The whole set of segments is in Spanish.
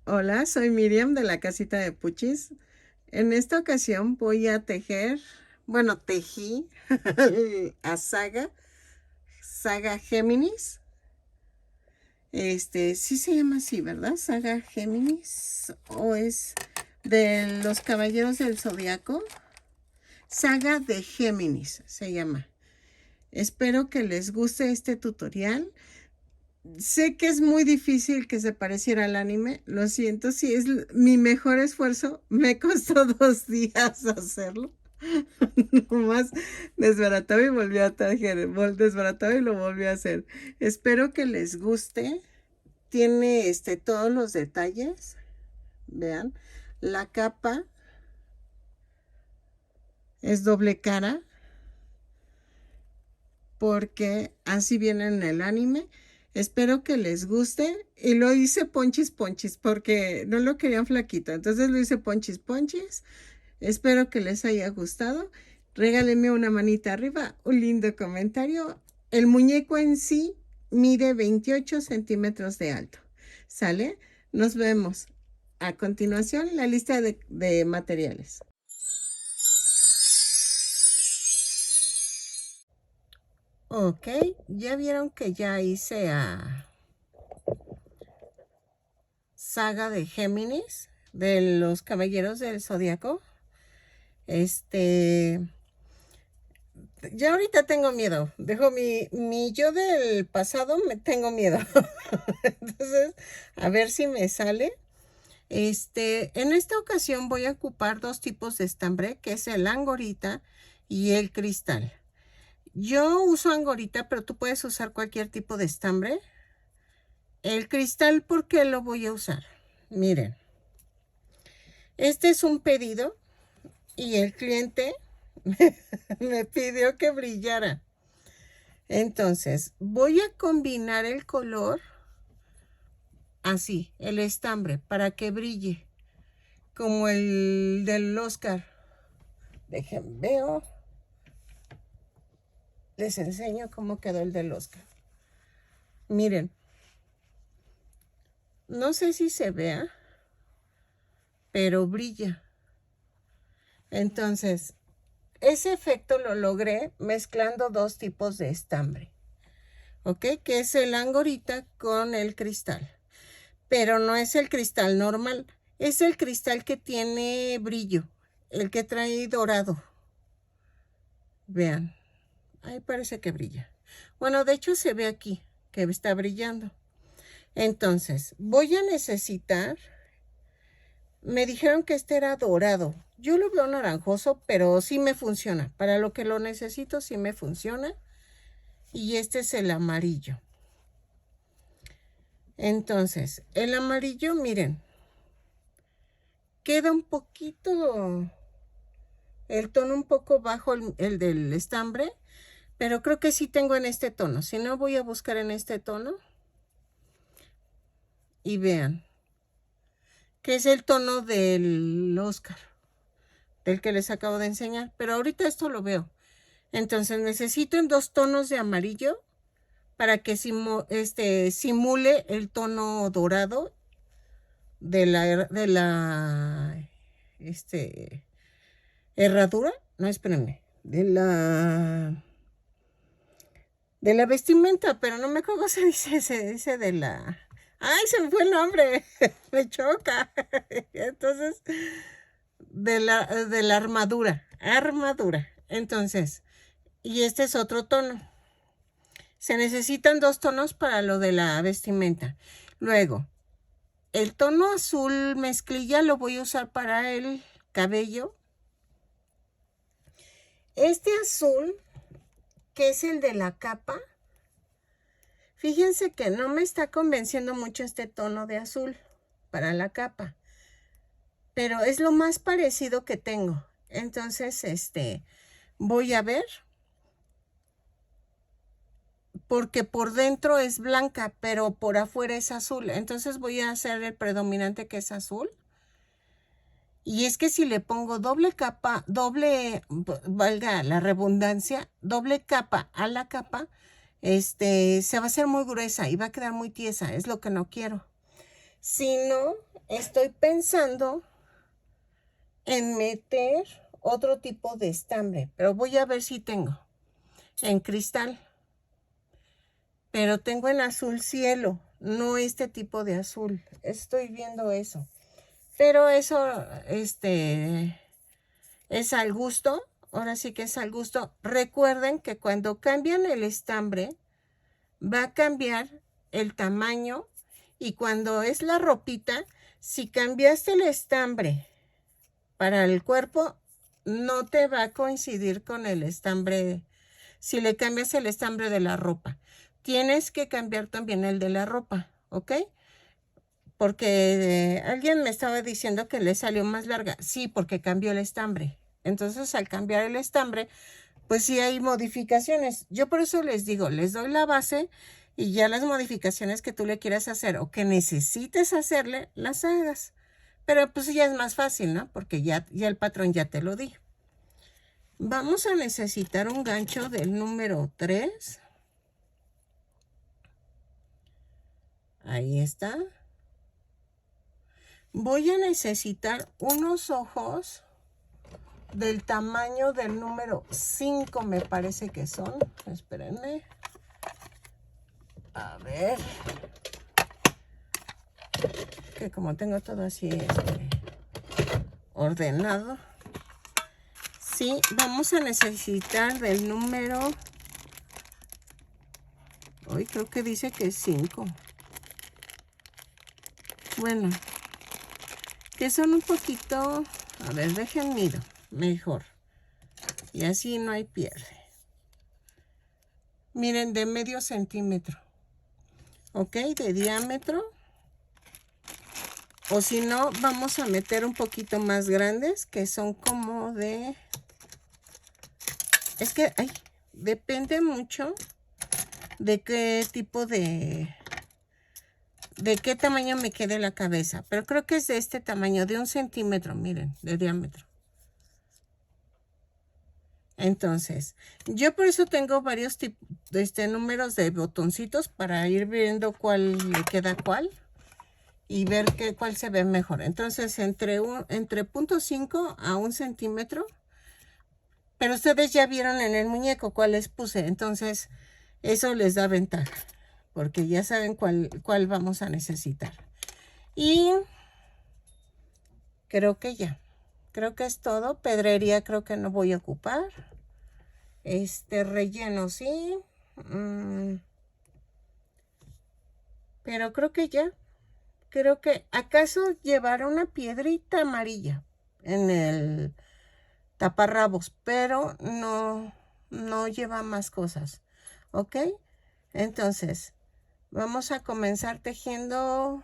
Hola, soy Miriam de la casita de Puchis. En esta ocasión voy a tejer, bueno, tejí a Saga Géminis. Sí se llama así, ¿verdad? Saga Géminis, o es de los Caballeros del Zodiaco. Saga de Géminis se llama. Espero que les guste este tutorial. Sé que es muy difícil que se pareciera al anime, lo siento, si es mi mejor esfuerzo, me costó 2 días hacerlo. Nomás desbarataba y volvió a tejer, desbarataba y lo volvió a hacer. Espero que les guste. Tiene todos los detalles. Vean, la capa es doble cara porque así viene en el anime. Espero que les guste. Y lo hice ponchis ponchis porque no lo querían flaquito. Entonces lo hice ponchis ponchis. Espero que les haya gustado. Regálenme una manita arriba, un lindo comentario. El muñeco en sí mide 28 centímetros de alto. ¿Sale? Nos vemos. A continuación, la lista de materiales. Ok, ya vieron que ya hice a Saga de Géminis, de los Caballeros del Zodiaco. Ya ahorita tengo miedo. Dejo mi yo del pasado, me tengo miedo. Entonces, a ver si me sale. En esta ocasión voy a ocupar dos tipos de estambre, que es el angorita y el cristal. Yo uso angorita, pero tú puedes usar cualquier tipo de estambre. El cristal, ¿por qué lo voy a usar? Miren, este es un pedido y el cliente me pidió que brillara. Entonces, voy a combinar el color así, el estambre, para que brille, como el del Oscar. Dejen, veo. Les enseño cómo quedó el del Oscar. Miren, no sé si se vea, pero brilla. Entonces, ese efecto lo logré mezclando dos tipos de estambre, ¿ok? Que es el angorita con el cristal. Pero no es el cristal normal, es el cristal que tiene brillo, el que trae dorado. Vean, ahí parece que brilla. Bueno, de hecho se ve aquí que está brillando. Entonces, voy a necesitar, me dijeron que este era dorado. Yo lo veo naranjoso, pero sí me funciona. Para lo que lo necesito, sí me funciona. Y este es el amarillo. Entonces, el amarillo, miren, queda un poquito, el tono un poco bajo el del estambre, pero creo que sí tengo en este tono. Si no, voy a buscar en este tono. Y vean, que es el tono del Oscar, del que les acabo de enseñar. Pero ahorita esto lo veo. Entonces necesito en dos tonos de amarillo para que simule el tono dorado de la herradura. No, espérenme. De la vestimenta, pero no me acuerdo cómo se dice de la... ¡Ay, se me fue el nombre! Me choca. Entonces, de la armadura. Armadura. Entonces, y este es otro tono. Se necesitan dos tonos para lo de la vestimenta. Luego, el tono azul mezclilla lo voy a usar para el cabello. Este azul, que es el de la capa, fíjense que no me está convenciendo mucho este tono de azul para la capa, pero es lo más parecido que tengo. Entonces, voy a ver, porque por dentro es blanca, pero por afuera es azul. Entonces voy a hacer el predominante, que es azul. Y es que si le pongo doble capa, valga la redundancia, doble capa a la capa, se va a hacer muy gruesa y va a quedar muy tiesa. Es lo que no quiero. Si no, estoy pensando en meter otro tipo de estambre, pero voy a ver si tengo en cristal. Pero tengo en azul cielo, no este tipo de azul. Estoy viendo eso. Pero eso, es al gusto. Ahora sí que es al gusto. Recuerden que cuando cambian el estambre, va a cambiar el tamaño. Y cuando es la ropita, si cambiaste el estambre para el cuerpo, no te va a coincidir con el estambre. Si le cambias el estambre de la ropa, tienes que cambiar también el de la ropa, ¿ok? Porque alguien me estaba diciendo que le salió más larga. Sí, porque cambió el estambre. Entonces, al cambiar el estambre, pues sí hay modificaciones. Yo por eso les digo, les doy la base y ya las modificaciones que tú le quieras hacer o que necesites hacerle, las hagas. Pero pues ya es más fácil, ¿no? Porque ya el patrón ya te lo di. Vamos a necesitar un gancho del número 3. Ahí está. Voy a necesitar unos ojos del tamaño del número 5, me parece que son. Espérenme. A ver. Que como tengo todo así ordenado. Sí, vamos a necesitar del número... Hoy creo que dice que es 5. Bueno, que son un poquito... A ver, dejen miro mejor. Y así no hay pierde. Miren, de medio centímetro. ¿Ok? De diámetro. O si no, vamos a meter un poquito más grandes, que son como de... Es que, depende mucho de qué tipo de qué tamaño me quede la cabeza. Pero creo que es de este tamaño, de 1 centímetro, miren, de diámetro. Entonces, yo por eso tengo varios números de botoncitos para ir viendo cuál le queda cuál y ver cuál se ve mejor. Entonces, entre 0.5 a 1 centímetro. Pero ustedes ya vieron en el muñeco cuál les puse. Entonces, eso les da ventaja. Porque ya saben cuál vamos a necesitar. Y creo que ya. Creo que es todo. Pedrería creo que no voy a ocupar. Relleno sí. Pero creo que ya. Creo que acaso llevará una piedrita amarilla en el taparrabos. Pero no lleva más cosas. ¿Ok? Entonces, vamos a comenzar tejiendo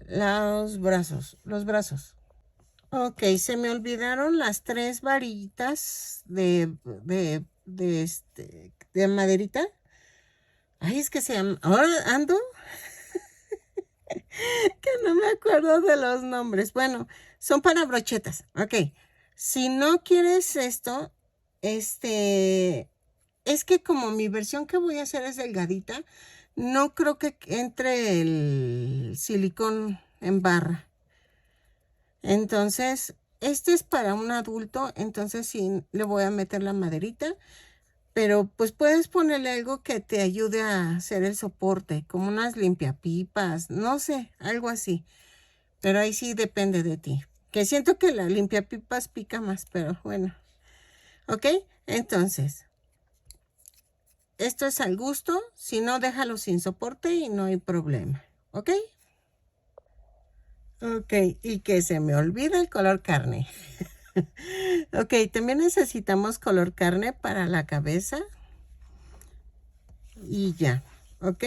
los brazos. Ok, se me olvidaron las 3 varillitas de maderita. Ay, es que se llama... Ahora ando que no me acuerdo de los nombres. Bueno, son para brochetas. Ok, si no quieres esto, es que como mi versión que voy a hacer es delgadita, no creo que entre el silicón en barra. Entonces, este es para un adulto, entonces sí le voy a meter la maderita, pero pues puedes ponerle algo que te ayude a hacer el soporte, como unas limpiapipas, no sé, algo así. Pero ahí sí depende de ti. Que siento que la limpiapipas pica más, pero bueno. ¿Ok? Entonces, esto es al gusto. Si no, déjalo sin soporte y no hay problema. ¿Ok? Ok, y que se me olvida el color carne. Ok, también necesitamos color carne para la cabeza. Y ya, ¿ok?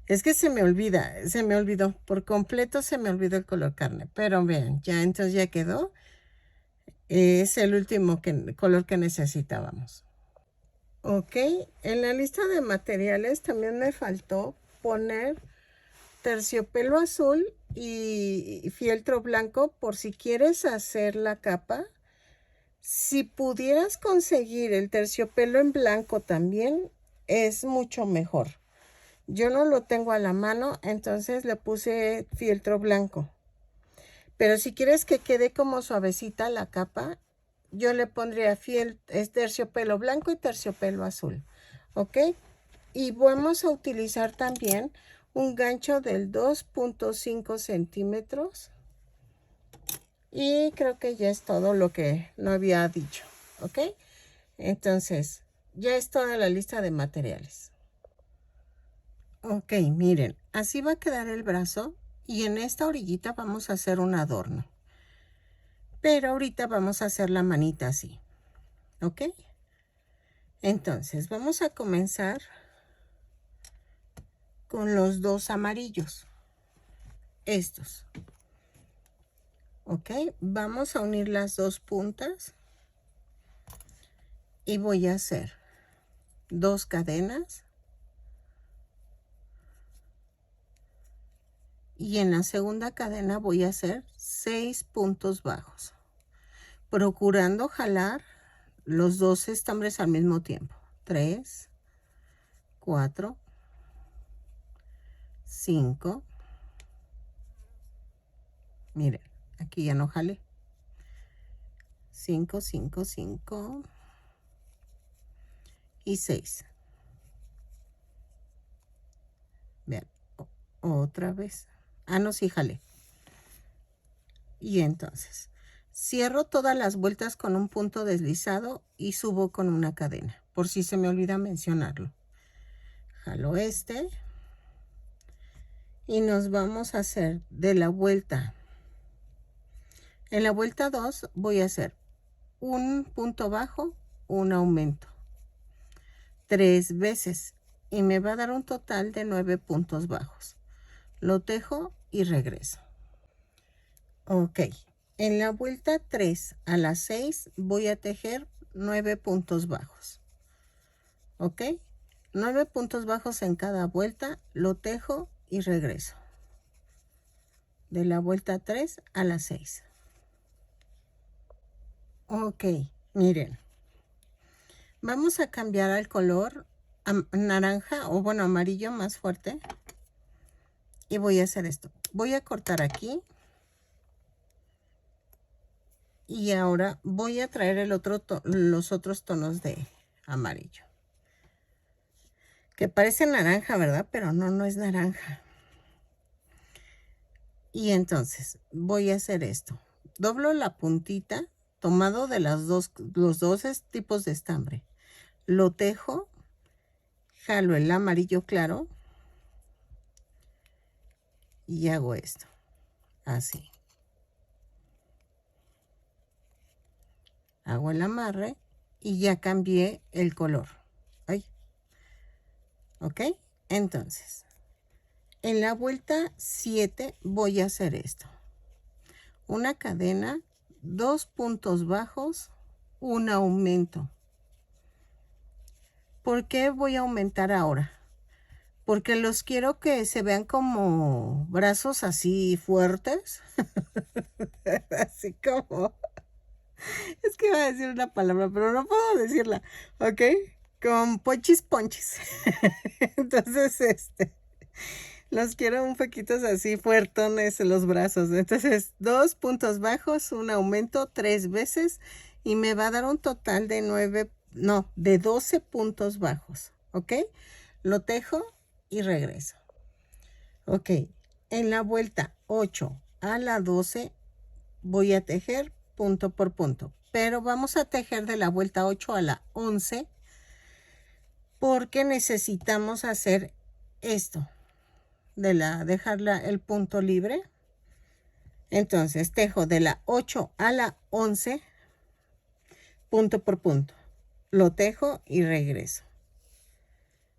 Es que se me olvidó, por completo se me olvidó el color carne. Pero vean, ya entonces ya quedó. Es el último color que necesitábamos. Ok, en la lista de materiales también me faltó poner terciopelo azul y fieltro blanco por si quieres hacer la capa. Si pudieras conseguir el terciopelo en blanco también, es mucho mejor. Yo no lo tengo a la mano, entonces le puse fieltro blanco. Pero si quieres que quede como suavecita la capa, yo le pondría terciopelo blanco y terciopelo azul. ¿Ok? Y vamos a utilizar también un gancho del 2.5 centímetros. Y creo que ya es todo lo que no había dicho. ¿Ok? Entonces, ya es toda la lista de materiales. Ok, miren, así va a quedar el brazo. Y en esta orillita vamos a hacer un adorno. Pero ahorita vamos a hacer la manita así. ¿Ok? Entonces, vamos a comenzar con los dos amarillos. Estos. ¿Ok? Vamos a unir las dos puntas. Y voy a hacer 2 cadenas. Y en la segunda cadena voy a hacer 6 puntos bajos. Procurando jalar los 2 estambres al mismo tiempo. 3, 4, 5. Miren, aquí ya no jalé. 5, 5, 5 y 6. Vean, otra vez. Ah, no, sí jalé. Y entonces, cierro todas las vueltas con un punto deslizado y subo con una cadena, por si se me olvida mencionarlo. Jalo este. Y nos vamos a hacer de la vuelta. En la vuelta 2 voy a hacer un punto bajo, un aumento. 3 veces. Y me va a dar un total de 9 puntos bajos. Lo tejo y regreso. Ok. En la vuelta 3 a la 6 voy a tejer 9 puntos bajos. Ok. 9 puntos bajos en cada vuelta. Lo tejo y regreso. De la vuelta 3 a la 6. Ok, miren. Vamos a cambiar al color naranja o bueno, amarillo más fuerte. Y voy a hacer esto. Voy a cortar aquí. Y ahora voy a traer los otros tonos de amarillo. Que parece naranja, ¿verdad? Pero no, no es naranja. Y entonces voy a hacer esto. Doblo la puntita tomado de los dos tipos de estambre. Lo tejo. Jalo el amarillo claro. Y hago esto. Así. Hago el amarre y ya cambié el color. Ay. ¿Ok? Entonces, en la vuelta 7 voy a hacer esto. Una cadena, 2 puntos bajos, un aumento. ¿Por qué voy a aumentar ahora? Porque los quiero que se vean como brazos así fuertes. Así como... Es que iba a decir una palabra, pero no puedo decirla. ¿Ok? Con ponchis ponchis. Entonces, los quiero un poquito así fuertones en los brazos. Entonces, 2 puntos bajos, un aumento 3 veces y me va a dar un total de 12 puntos bajos. ¿Ok? Lo tejo y regreso. Ok. En la vuelta 8 a la 12 voy a tejer punto por punto. Pero vamos a tejer de la vuelta 8 a la 11 porque necesitamos hacer esto. Dejarla el punto libre. Entonces tejo de la 8 a la 11 punto por punto. Lo tejo y regreso.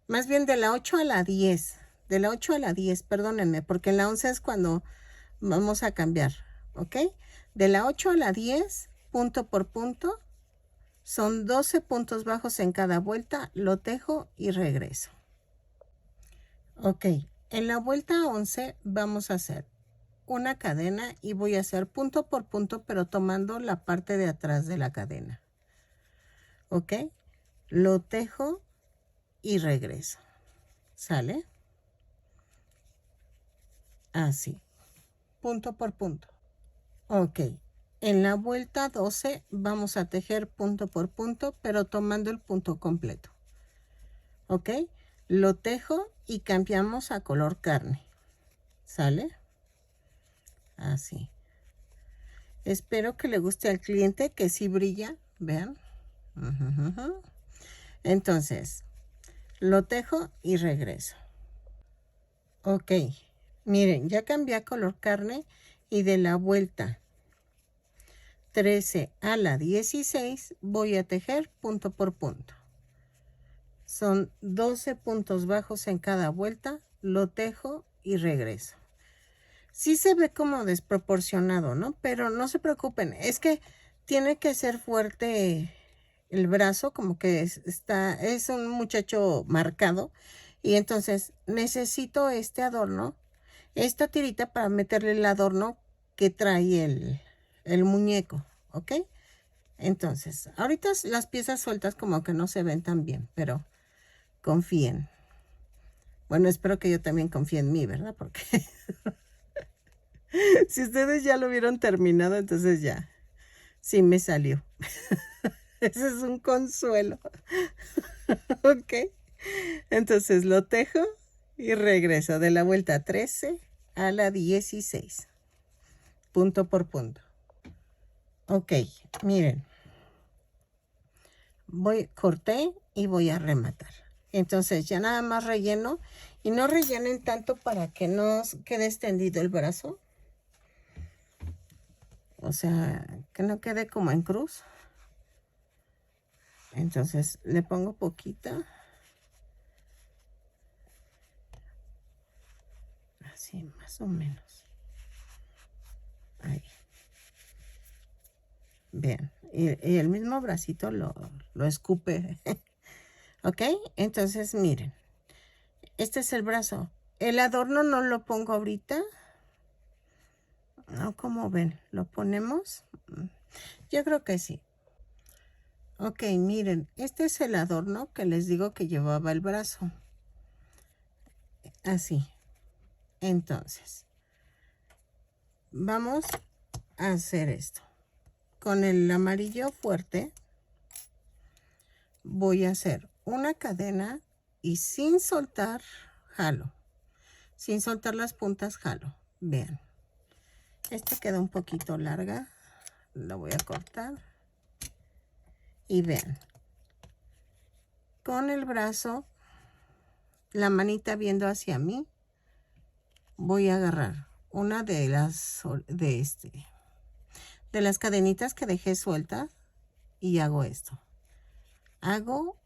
Más bien de la 8 a la 10. De la 8 a la 10, perdónenme, porque en la 11 es cuando vamos a cambiar. ¿Ok? De la 8 a la 10, punto por punto. Son 12 puntos bajos en cada vuelta. Lo tejo y regreso. Ok. En la vuelta 11 vamos a hacer una cadena y voy a hacer punto por punto, pero tomando la parte de atrás de la cadena. ¿Ok? Lo tejo y regreso. ¿Sale? así, punto por punto. Ok, en la vuelta 12 vamos a tejer punto por punto, pero tomando el punto completo. Ok, lo tejo y cambiamos a color carne. ¿Sale? Así. Espero que le guste al cliente, que sí brilla. Vean. Entonces, lo tejo y regreso. Ok, miren, ya cambié a color carne y de la vuelta 13 a la 16 voy a tejer punto por punto. Son 12 puntos bajos en cada vuelta, lo tejo y regreso. Sí se ve como desproporcionado, ¿no? Pero no se preocupen, es que tiene que ser fuerte el brazo, como que es un muchacho marcado, y entonces necesito este adorno, esta tirita para meterle el adorno que trae el muñeco, ¿ok? Entonces, ahorita las piezas sueltas como que no se ven tan bien, pero confíen. Bueno, espero que yo también confíe en mí, ¿verdad? Porque si ustedes ya lo vieron terminado, entonces ya, sí me salió. Ese es un consuelo. Ok. Entonces lo tejo y regreso de la vuelta 13 a la 16. Punto por punto. Ok, miren. Corté y voy a rematar. Entonces ya nada más relleno. Y no rellenen tanto para que no quede extendido el brazo. O sea, que no quede como en cruz. Entonces le pongo poquita. Así, más o menos. Ahí. Vean. Y el mismo bracito lo escupe. ¿Ok? Entonces, miren. Este es el brazo. El adorno no lo pongo ahorita. No, como ven, ¿lo ponemos? Yo creo que sí. Ok, miren, este es el adorno que les digo que llevaba el brazo. Así. Entonces, vamos a hacer esto. Con el amarillo fuerte, voy a hacer una cadena y sin soltar, jalo. Sin soltar las puntas, jalo. Vean. Esta queda un poquito larga. La voy a cortar. Y vean. Con el brazo, la manita viendo hacia mí, voy a agarrar una de las cadenitas que dejé sueltas y hago esto. Hago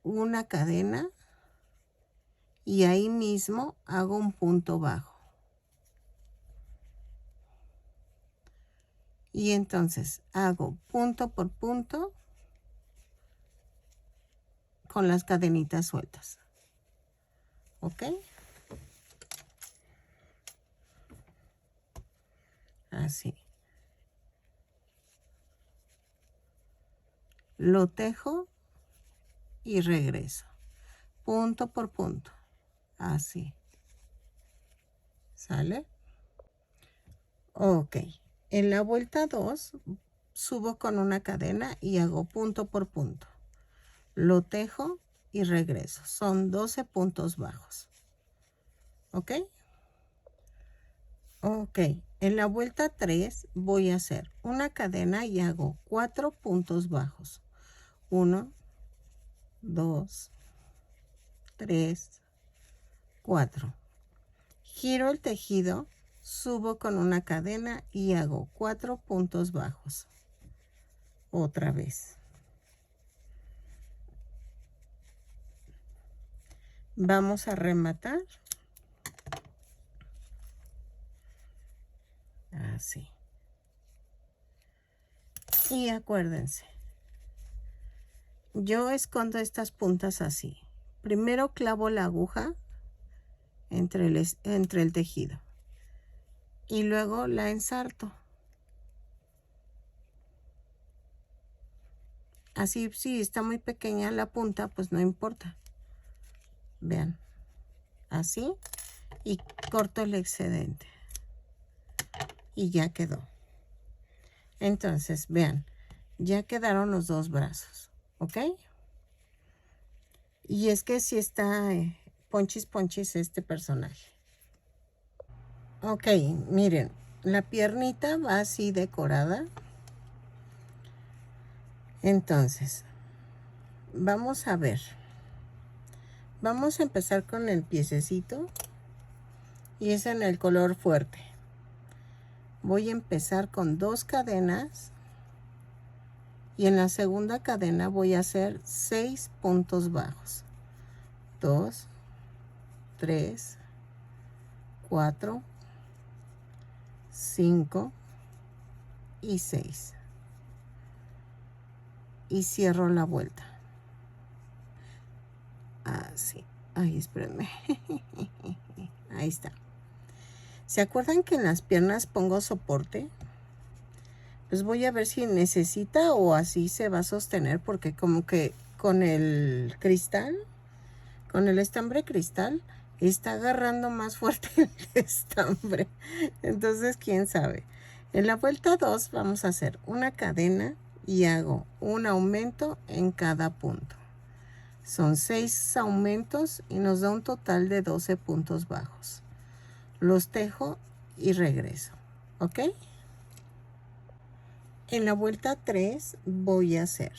una cadena y ahí mismo hago un punto bajo. Y entonces hago punto por punto con las cadenitas sueltas. ¿Ok? Así. Lo tejo y regreso. Punto por punto. Así. ¿Sale? Ok. En la vuelta 2 subo con una cadena y hago punto por punto. Lo tejo y regreso. Son 12 puntos bajos. ¿Ok? Ok. En la vuelta 3 voy a hacer una cadena y hago 4 puntos bajos. 1, 2, 3, 4. Giro el tejido, subo con una cadena y hago 4 puntos bajos. Otra vez. Vamos a rematar. Así. Y acuérdense, yo escondo estas puntas así. Primero clavo la aguja entre el tejido y luego la ensarto. Así, si está muy pequeña la punta, pues no importa. Vean, así, y corto el excedente. Y ya quedó. Entonces, vean, ya quedaron los dos brazos, ¿ok? Y es que sí está ponchis ponchis este personaje. Ok, miren, la piernita va así decorada. Entonces, vamos a ver. Vamos a empezar con el piececito. Y es en el color fuerte. Voy a empezar con 2 cadenas. Y en la segunda cadena voy a hacer 6 puntos bajos. 2, 3, 4, 5 y 6. Y cierro la vuelta. Así. Ay, espérenme. Ahí está. ¿Se acuerdan que en las piernas pongo soporte? Pues voy a ver si necesita o así se va a sostener, porque como que con el cristal, con el estambre cristal, está agarrando más fuerte el estambre. Entonces, quién sabe. En la vuelta 2 vamos a hacer una cadena y hago un aumento en cada punto. Son 6 aumentos y nos da un total de 12 puntos bajos. Los tejo y regreso, ¿ok? En la vuelta 3 voy a hacer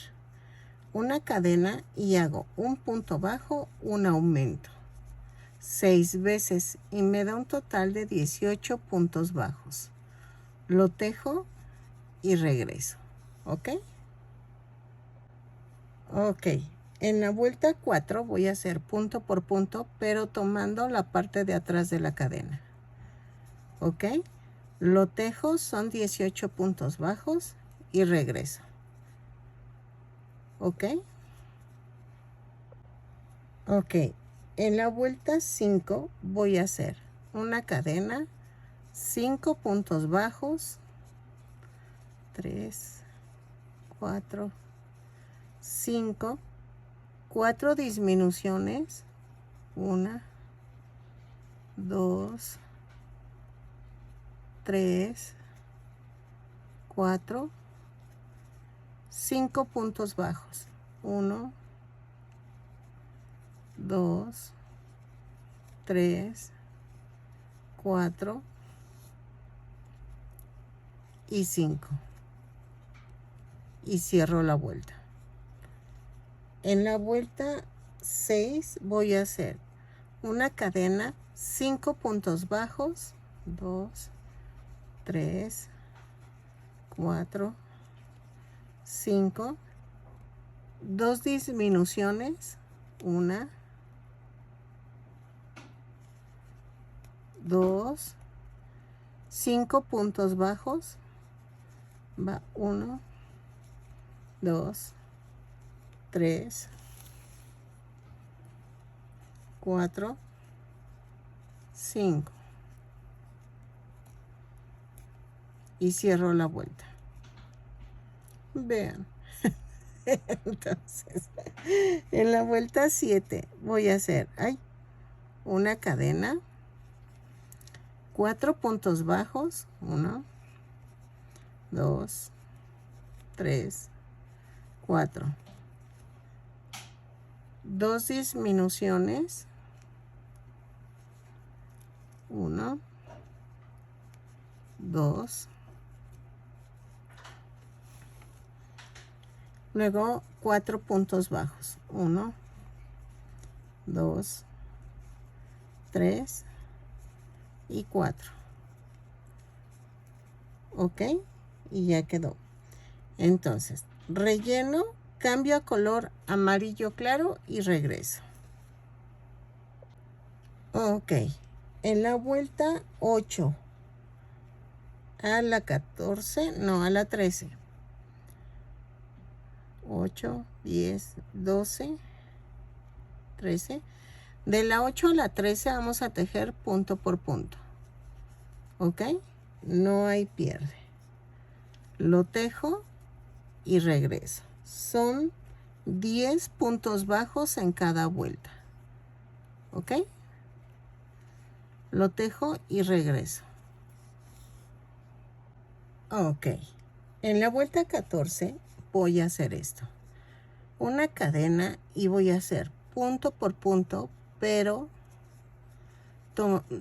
una cadena y hago un punto bajo, un aumento. 6 veces y me da un total de 18 puntos bajos. Lo tejo y regreso, ¿ok? Ok, en la vuelta 4 voy a hacer punto por punto, pero tomando la parte de atrás de la cadena. ¿Ok? Lo tejo, son 18 puntos bajos y regreso. ¿Ok? Ok, en la vuelta 5 voy a hacer una cadena, 5 puntos bajos, 3, 4, 5, 4 disminuciones, 1, 2, 3, 4, 5 puntos bajos, 1, 2, 3, 4 y 5. Y cierro la vuelta. En la vuelta 6 voy a hacer una cadena, 5 puntos bajos, 2, 3, 4, 5, 2 disminuciones, 1, 2, 5 puntos bajos, va 1, 2, 3, 4, 5 y cierro la vuelta. Vean. Entonces, en la vuelta 7 voy a hacer una cadena, 4 puntos bajos, 1, 2, 3, 4, 2 disminuciones, 1, 2, luego 4 puntos bajos, 1, 2, 3 y 4. Ok, y ya quedó. Entonces, relleno, cambio a color amarillo claro y regreso. Ok, en la vuelta 8 a la 14, no, a la 13. 8, 10, 12, 13. De la 8 a la 13 vamos a tejer punto por punto. ¿Ok? No hay pierde. Lo tejo y regreso. Son 10 puntos bajos en cada vuelta. ¿Ok? lo tejo y regreso. Ok, en la vuelta 14 voy a hacer esto, una cadena, y voy a hacer punto por punto, pero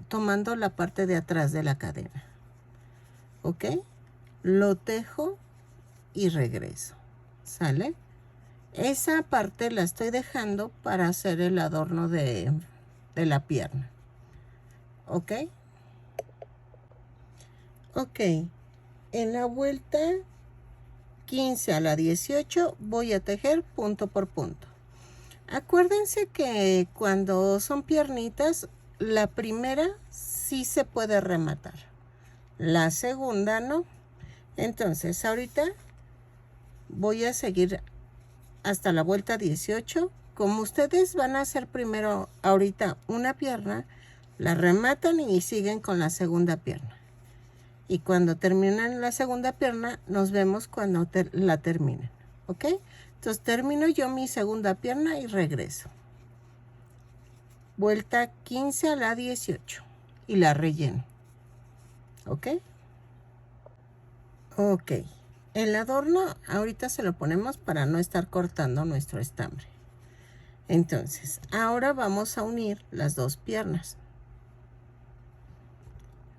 tomando la parte de atrás de la cadena. Ok, lo tejo y regreso. ¿Sale? Esa parte la estoy dejando para hacer el adorno de la pierna. ¿Ok? Ok, en la vuelta 15 a la 18 voy a tejer punto por punto. Acuérdense que cuando son piernitas, la primera sí se puede rematar, la segunda no. Entonces ahorita voy a seguir hasta la vuelta 18. Como ustedes van a hacer primero ahorita una pierna, la rematan y siguen con la segunda pierna. Y cuando terminan la segunda pierna, nos vemos cuando la terminen. ¿Ok? Entonces termino yo mi segunda pierna y regreso. Vuelta 15 a la 18 y la relleno. ¿Ok? Ok. El adorno ahorita se lo ponemos para no estar cortando nuestro estambre. Entonces, ahora vamos a unir las dos piernas.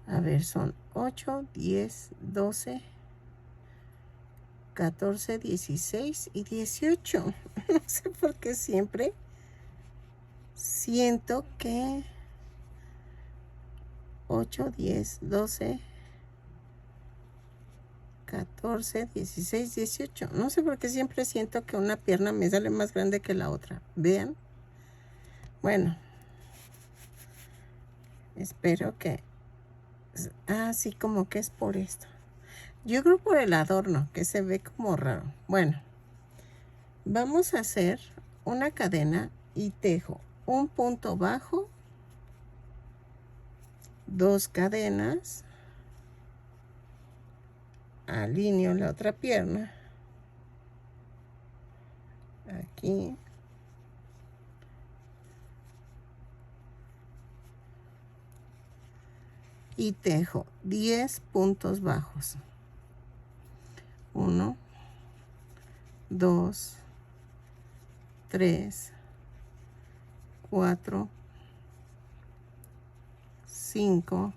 A ver, son 8, 10, 12, 14, 16 y 18. No sé por qué siempre siento que 8, 10, 12, 14, 16, 18. No sé por qué siempre siento que una pierna me sale más grande que la otra. Vean. Bueno, espero que... Ah, sí, como que es por esto. Yo creo por el adorno, que se ve como raro. Bueno, vamos a hacer una cadena y tejo un punto bajo, dos cadenas, alineo la otra pierna, aquí, y tejo 10 puntos bajos. 1, 2, 3, 4, 5,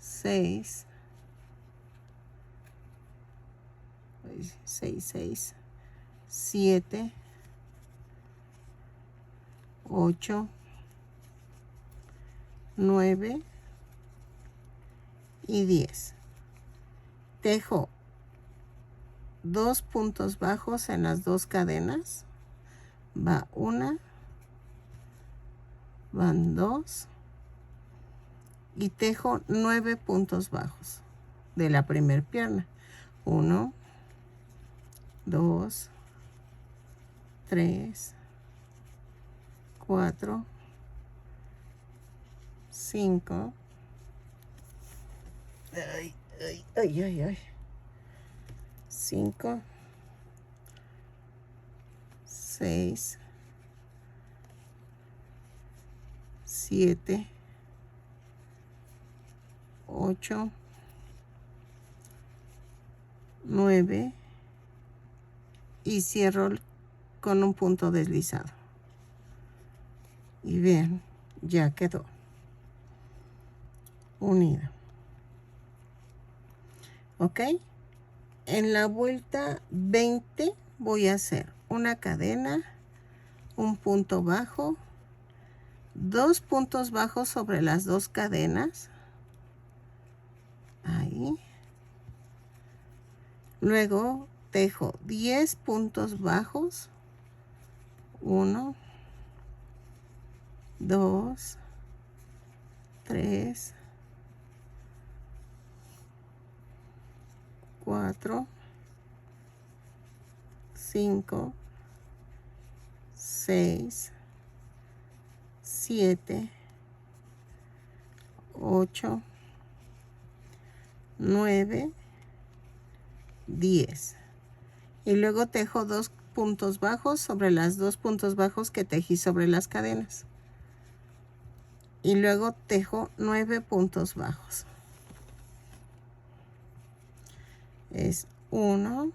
6, 7, 8, 9 y 10. Tejo 2 puntos bajos en las dos cadenas. Va una, van 2 y tejo 9 puntos bajos de la primera pierna. 1, 2, 3, 4, 5, 5, 6, 7, 8, 9 y cierro con un punto deslizado. Y vean, ya quedó unida. ¿Ok? En la vuelta 20 voy a hacer una cadena, un punto bajo, 2 puntos bajos sobre las dos cadenas. Ahí. Luego tejo 10 puntos bajos. 1, 2, 3, 4, 5, 6, 7, 8, 9, 10. Y luego tejo 2 puntos bajos sobre las 2 puntos bajos que tejí sobre las cadenas. Y luego tejo 9 puntos bajos. Es 1,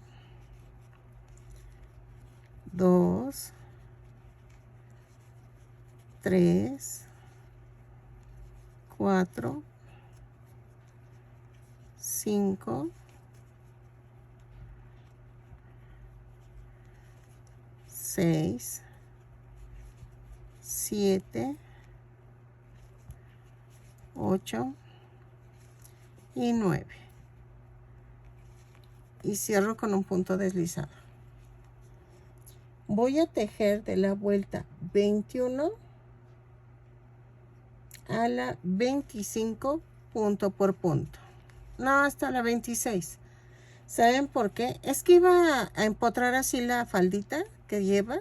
2, 3, 4, 5, 6, 7, 8 y 9. Y cierro con un punto deslizado. Voy a tejer de la vuelta 21 a la 25 punto por punto. No, hasta la 26. ¿Saben por qué? Es que iba a empotrar así la faldita que lleva,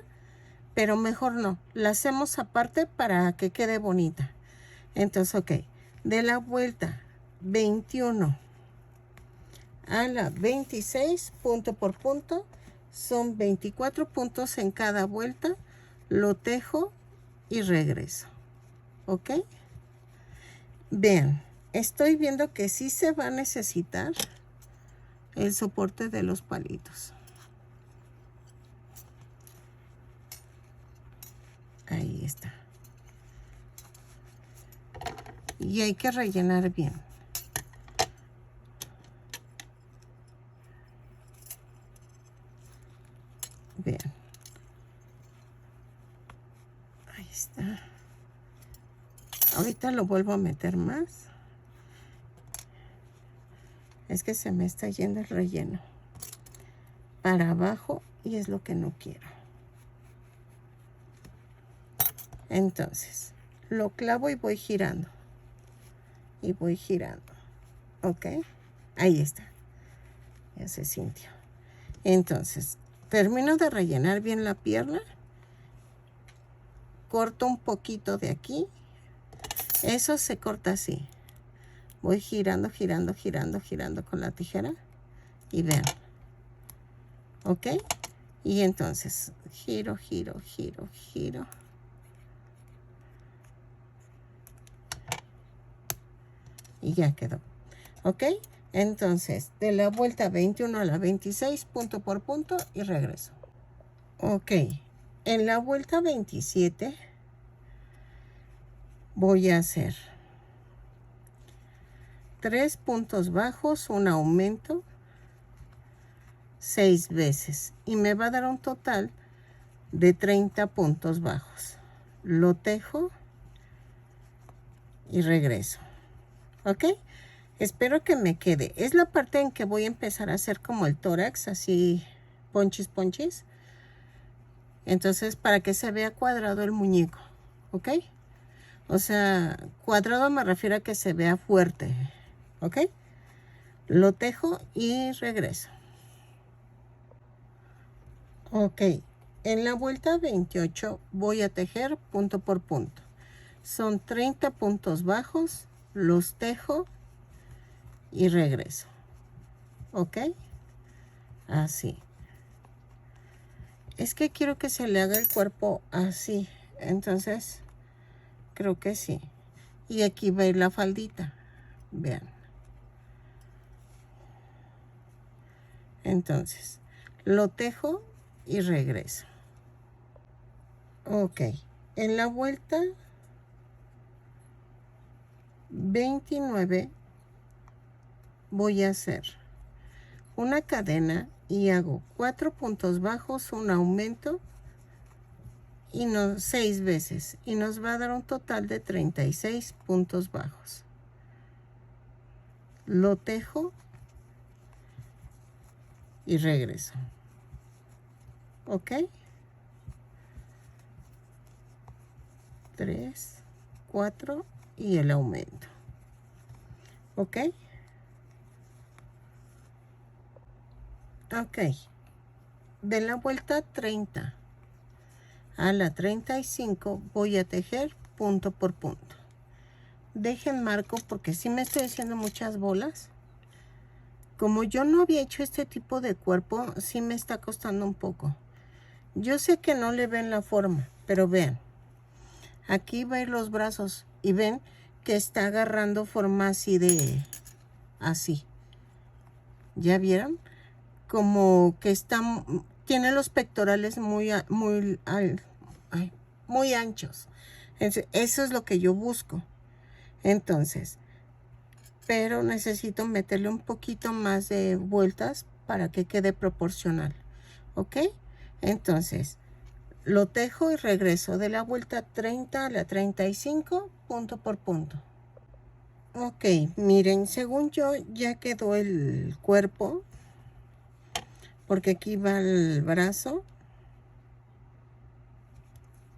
pero mejor no. La hacemos aparte para que quede bonita. Entonces, ok. De la vuelta 21 a la 26 punto por punto, son 24 puntos en cada vuelta. Lo tejo y regreso. ¿Ok? Vean, estoy viendo que sí se va a necesitar el soporte de los palitos. Ahí está. Y hay que rellenar bien. Vean. Ahí está. Ahorita lo vuelvo a meter más. Es que se me está yendo el relleno para abajo y es lo que no quiero. Entonces, lo clavo y voy girando. Y voy girando. ¿Ok? Ahí está. Ya se sintió. Entonces, termino de rellenar bien la pierna. Corto un poquito de aquí. Eso se corta así. Voy girando, girando, girando, girando con la tijera. Y vean. ¿Ok? Y entonces, giro, giro, giro, giro. Y ya quedó. ¿Ok? Entonces, de la vuelta 21 a la 26, punto por punto y regreso. Ok. En la vuelta 27 voy a hacer 3 puntos bajos, un aumento, 6 veces. Y me va a dar un total de 30 puntos bajos. Lo tejo y regreso. ¿Ok? Espero que me quede. Es la parte en que voy a empezar a hacer como el tórax, así ponchis, ponchis. Entonces, para que se vea cuadrado el muñeco. ¿Ok? O sea, cuadrado me refiero a que se vea fuerte. ¿Ok? Lo tejo y regreso. Ok. En la vuelta 28 voy a tejer punto por punto. Son 30 puntos bajos. Los tejo y regreso. ¿Ok? Así. Es que quiero que se le haga el cuerpo así. Entonces, creo que sí. Y aquí va a ir la faldita. Vean. Entonces, lo tejo y regreso. Ok. En la vuelta 29 voy a hacer una cadena y hago 4 puntos bajos, un aumento y 6 veces. Y nos va a dar un total de 36 puntos bajos. Lo tejo y regreso. ¿Ok? 3, 4 y el aumento. ¿Ok? Ok. De la vuelta 30 a la 35 voy a tejer punto por punto. Dejen marco porque si me estoy haciendo muchas bolas. Como yo no había hecho este tipo de cuerpo, sí me está costando un poco. Yo sé que no le ven la forma, pero vean. Aquí va a ir los brazos y ven que está agarrando forma así de... así. ¿Ya vieron? Como que está... tiene los pectorales muy anchos. Eso es lo que yo busco. Entonces, pero necesito meterle un poquito más de vueltas para que quede proporcional. ¿Ok? Entonces, lo tejo y regreso de la vuelta 30 a la 35, punto por punto. Ok, miren, según yo ya quedó el cuerpo, porque aquí va el brazo.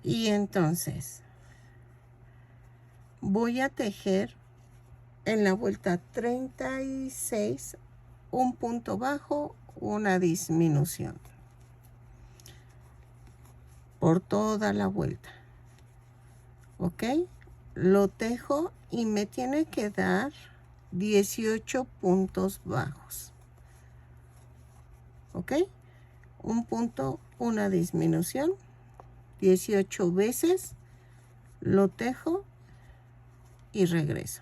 Y entonces voy a tejer en la vuelta 36 un punto bajo, una disminución por toda la vuelta. ¿Ok? Lo tejo y me tiene que dar 18 puntos bajos. ¿Ok? Un punto, una disminución, 18 veces, lo tejo y regreso.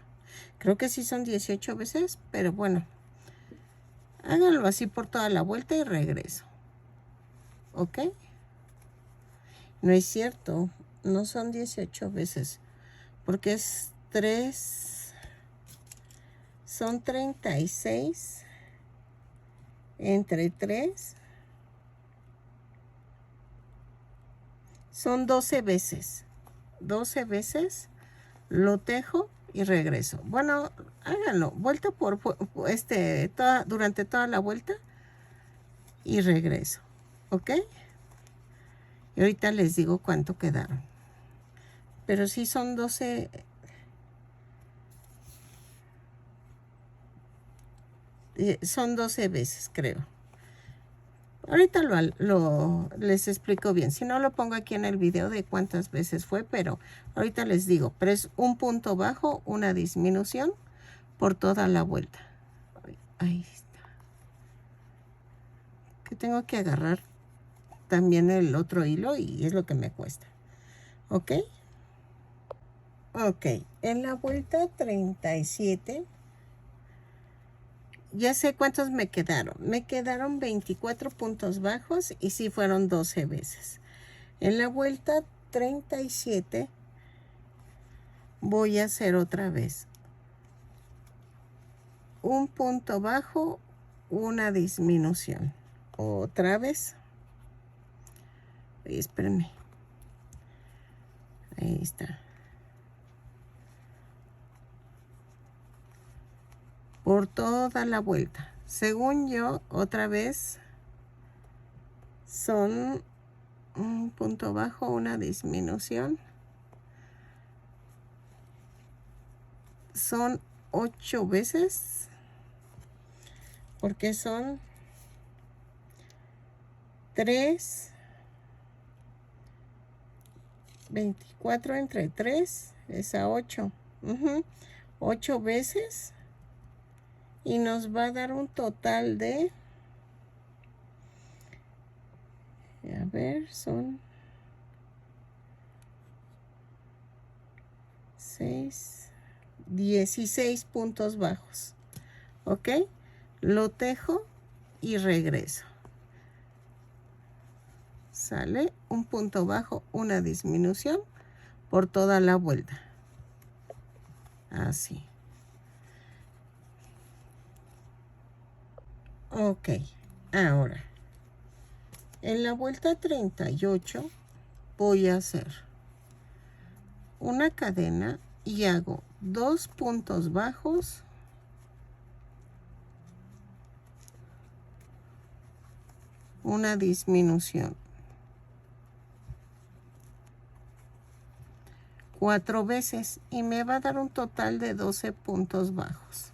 Creo que sí son 18 veces, pero bueno, háganlo así por toda la vuelta y regreso. ¿Ok? No es cierto, no son 18 veces, porque es 3, son 36 entre 3, son 12 veces. 12 veces lo tejo y regreso. Bueno, háganlo, vuelta durante toda la vuelta y regreso. ¿Ok? Y ahorita les digo cuánto quedaron. Pero sí son 12. Son 12 veces, creo. Ahorita les explico bien. Si no, lo pongo aquí en el video de cuántas veces fue, pero ahorita les digo. Pero es un punto bajo, una disminución por toda la vuelta. Ahí está. Que tengo que agarrar también el otro hilo y es lo que me cuesta. ¿Ok? Ok. En la vuelta 37... ya sé cuántos me quedaron. Me quedaron 24 puntos bajos y sí fueron 12 veces. En la vuelta 37 voy a hacer otra vez un punto bajo, una disminución. Otra vez. Espérenme. Ahí está. Por toda la vuelta. Según yo, otra vez son un punto bajo, una disminución. Son 8 veces. Porque son 3, 24 entre 3 es a 8. 8 veces. Y nos va a dar un total de... a ver, son 16 puntos bajos. ¿Ok? Lo tejo y regreso. Sale un punto bajo, una disminución por toda la vuelta. Así. Ok. Ahora, en la vuelta 38 voy a hacer una cadena y hago 2 puntos bajos, una disminución, 4 veces y me va a dar un total de 12 puntos bajos.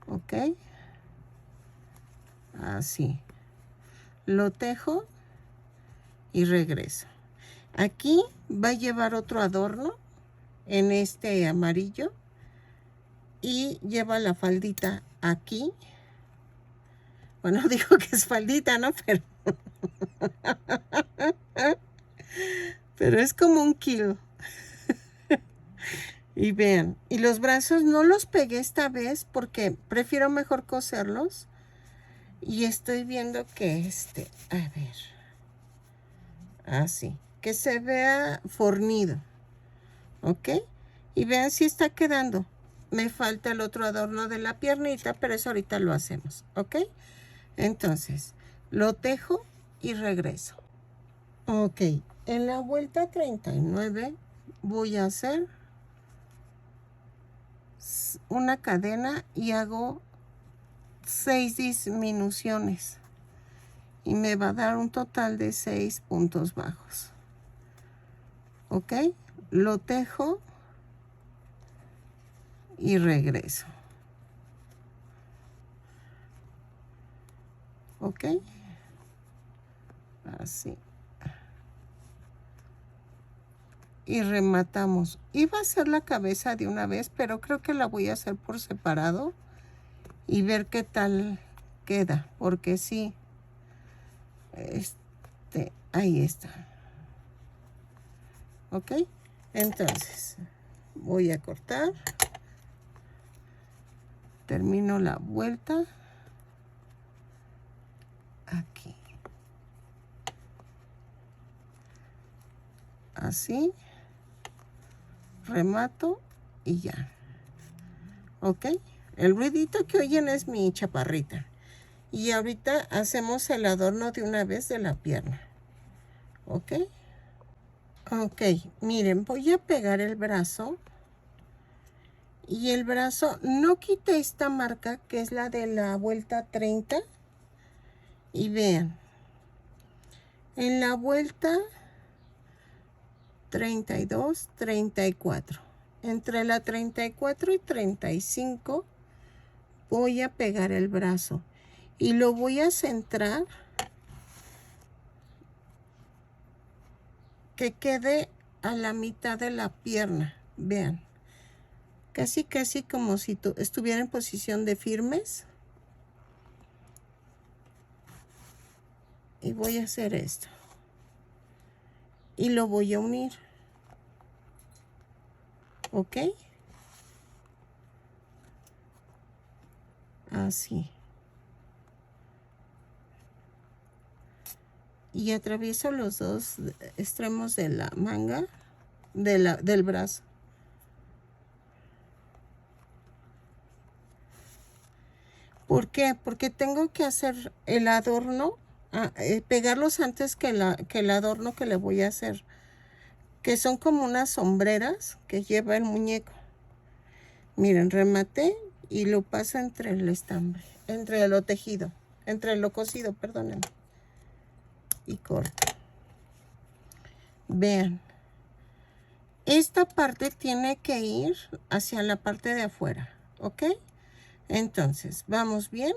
¿Ok? Así. Lo tejo y regreso. Aquí va a llevar otro adorno en este amarillo y lleva la faldita aquí. Bueno, digo que es faldita, ¿no? Pero Pero es como 1 kilo. Y vean, y los brazos no los pegué esta vez porque prefiero mejor coserlos. Y estoy viendo que a ver, así, que se vea fornido, ¿ok? Y vean si está quedando. Me falta el otro adorno de la piernita, pero eso ahorita lo hacemos, ¿ok? Entonces, lo tejo y regreso. Ok, en la vuelta 39 voy a hacer una cadena y hago 6 disminuciones y me va a dar un total de 6 puntos bajos. Ok, lo tejo y regreso. Ok, así. Y rematamos. Iba a hacer la cabeza de una vez, pero creo que la voy a hacer por separado y ver qué tal queda, porque sí, ahí está. Ok, entonces voy a cortar, termino la vuelta aquí, así, remato y ya. Ok, el ruidito que oyen es mi chaparrita. Y ahorita hacemos el adorno de una vez de la pierna. Ok. Ok, miren, voy a pegar el brazo. Y el brazo, no quité esta marca que es la de la vuelta 30. Y vean, en la vuelta 32, 34. Entre la 34 y 35 voy a pegar el brazo. Y lo voy a centrar que quede a la mitad de la pierna. Vean. Casi como si estuviera en posición de firmes. Y voy a hacer esto. Y lo voy a unir. ¿Ok? Así. Y atravieso los dos extremos de la manga, del brazo. ¿Por qué? Porque tengo que hacer el adorno, pegarlos antes que el adorno que le voy a hacer, que son como unas sombreras que lleva el muñeco. Miren, rematé y lo paso entre el estambre, entre lo tejido, entre lo cosido, perdónenme. Y corto. Vean, esta parte tiene que ir hacia la parte de afuera, ¿ok? Entonces, vamos bien,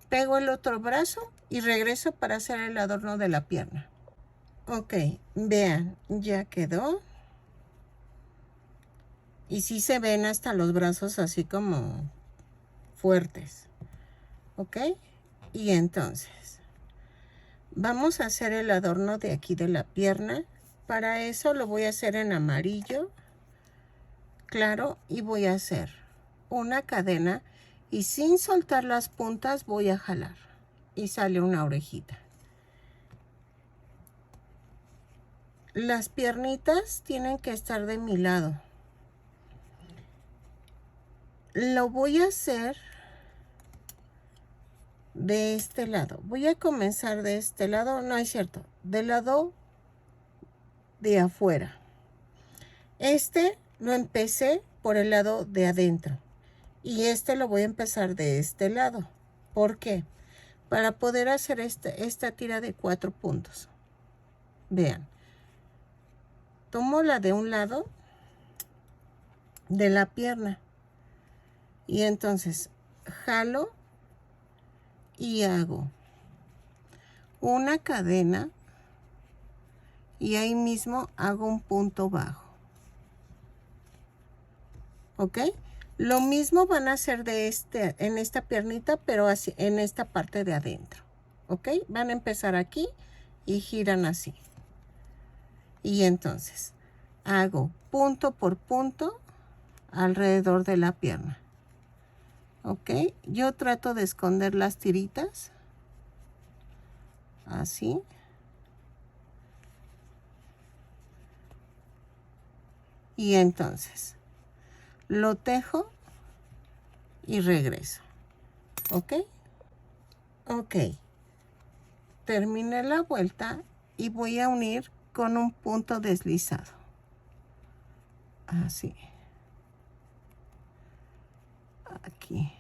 pego el otro brazo y regreso para hacer el adorno de la pierna. Ok, vean, ya quedó. Y sí se ven hasta los brazos así como fuertes, ¿ok? Y entonces, vamos a hacer el adorno de aquí de la pierna. Para eso lo voy a hacer en amarillo claro y voy a hacer una cadena y sin soltar las puntas voy a jalar y sale una orejita. Las piernitas tienen que estar de mi lado. Lo voy a hacer de este lado. Voy a comenzar de este lado, no es cierto, del lado de afuera. Lo empecé por el lado de adentro y lo voy a empezar de este lado. ¿Por qué? Para poder hacer esta tira de 4 puntos. Vean, tomo la de un lado de la pierna y entonces jalo y hago una cadena y ahí mismo hago un punto bajo. ¿Ok? Lo mismo van a hacer en esta piernita, pero así, en esta parte de adentro. ¿Ok? Van a empezar aquí y giran así. Y entonces hago punto por punto alrededor de la pierna. ¿Ok? Yo trato de esconder las tiritas. Así. Y entonces lo tejo y regreso. ¿Ok? Ok. Terminé la vuelta y voy a unir con un punto deslizado. Así. Aquí.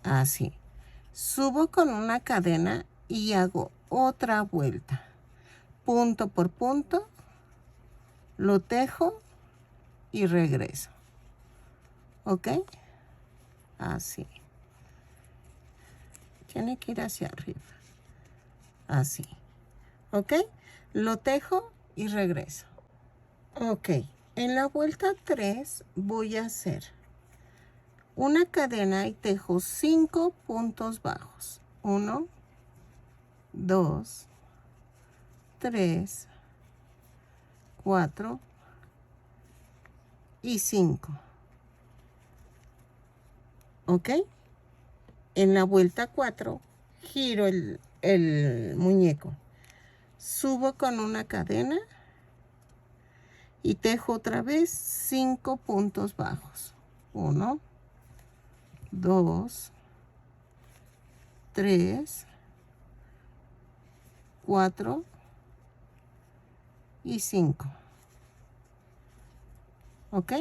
Así. Subo con una cadena y hago otra vuelta. Punto por punto. Lo tejo y regreso. ¿Ok? Así. Tiene que ir hacia arriba. Así. ¿Ok? Lo tejo y regreso. Ok. En la vuelta 3 voy a hacer una cadena y tejo 5 puntos bajos. 1, 2, 3, 4 y 5. ¿Ok? En la vuelta 4 giro el muñeco. Subo con una cadena y tejo otra vez 5 puntos bajos. 1, 2, 3, 4 y 5. ¿Ok?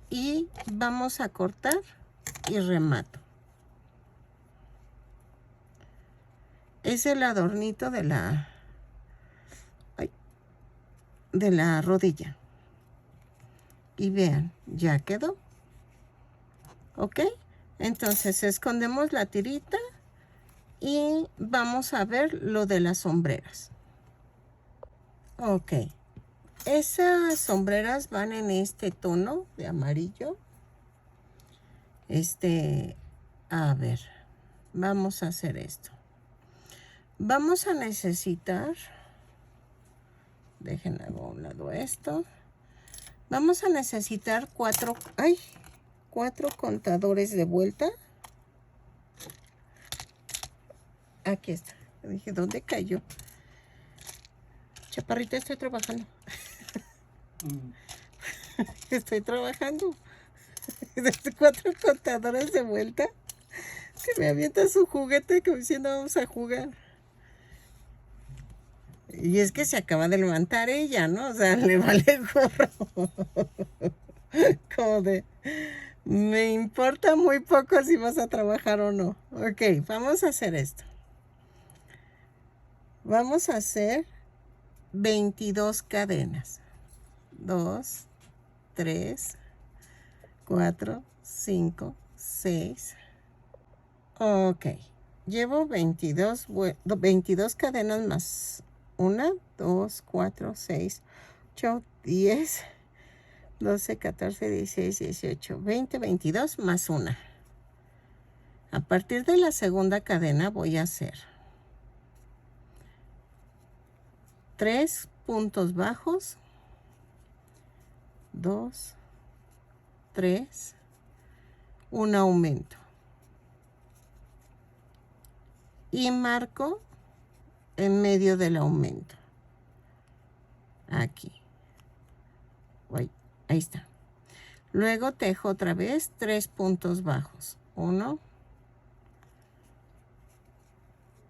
Y vamos a cortar y remato. Es el adornito de la rodilla. Y vean, ya quedó. ¿Ok? Entonces escondemos la tirita y vamos a ver lo de las sombreras. Ok. Esas sombreras van en este tono de amarillo. A ver, vamos a hacer esto. Vamos a necesitar, déjenme a un lado esto. Vamos a necesitar 4 contadores de vuelta. Aquí está. Dije, ¿dónde cayó? Chaparrita, estoy trabajando. Estoy trabajando. 4 contadores de vuelta. Que me avienta su juguete como diciendo vamos a jugar. Y es que se acaba de levantar ella, ¿no? O sea, le vale gorro. Como de, me importa muy poco si vas a trabajar o no. Ok, vamos a hacer esto. Vamos a hacer 22 cadenas. 2, 3, 4, 5, 6. Ok. Llevo 22 cadenas más 1, 2, 4, 6, 8, 10, 12, 14, 16, 18, 20, 22 más 1. A partir de la segunda cadena voy a hacer 3 puntos bajos, 2, 3, un aumento. Y marco en medio del aumento. Aquí. Ahí está. Luego tejo otra vez 3 puntos bajos. 1,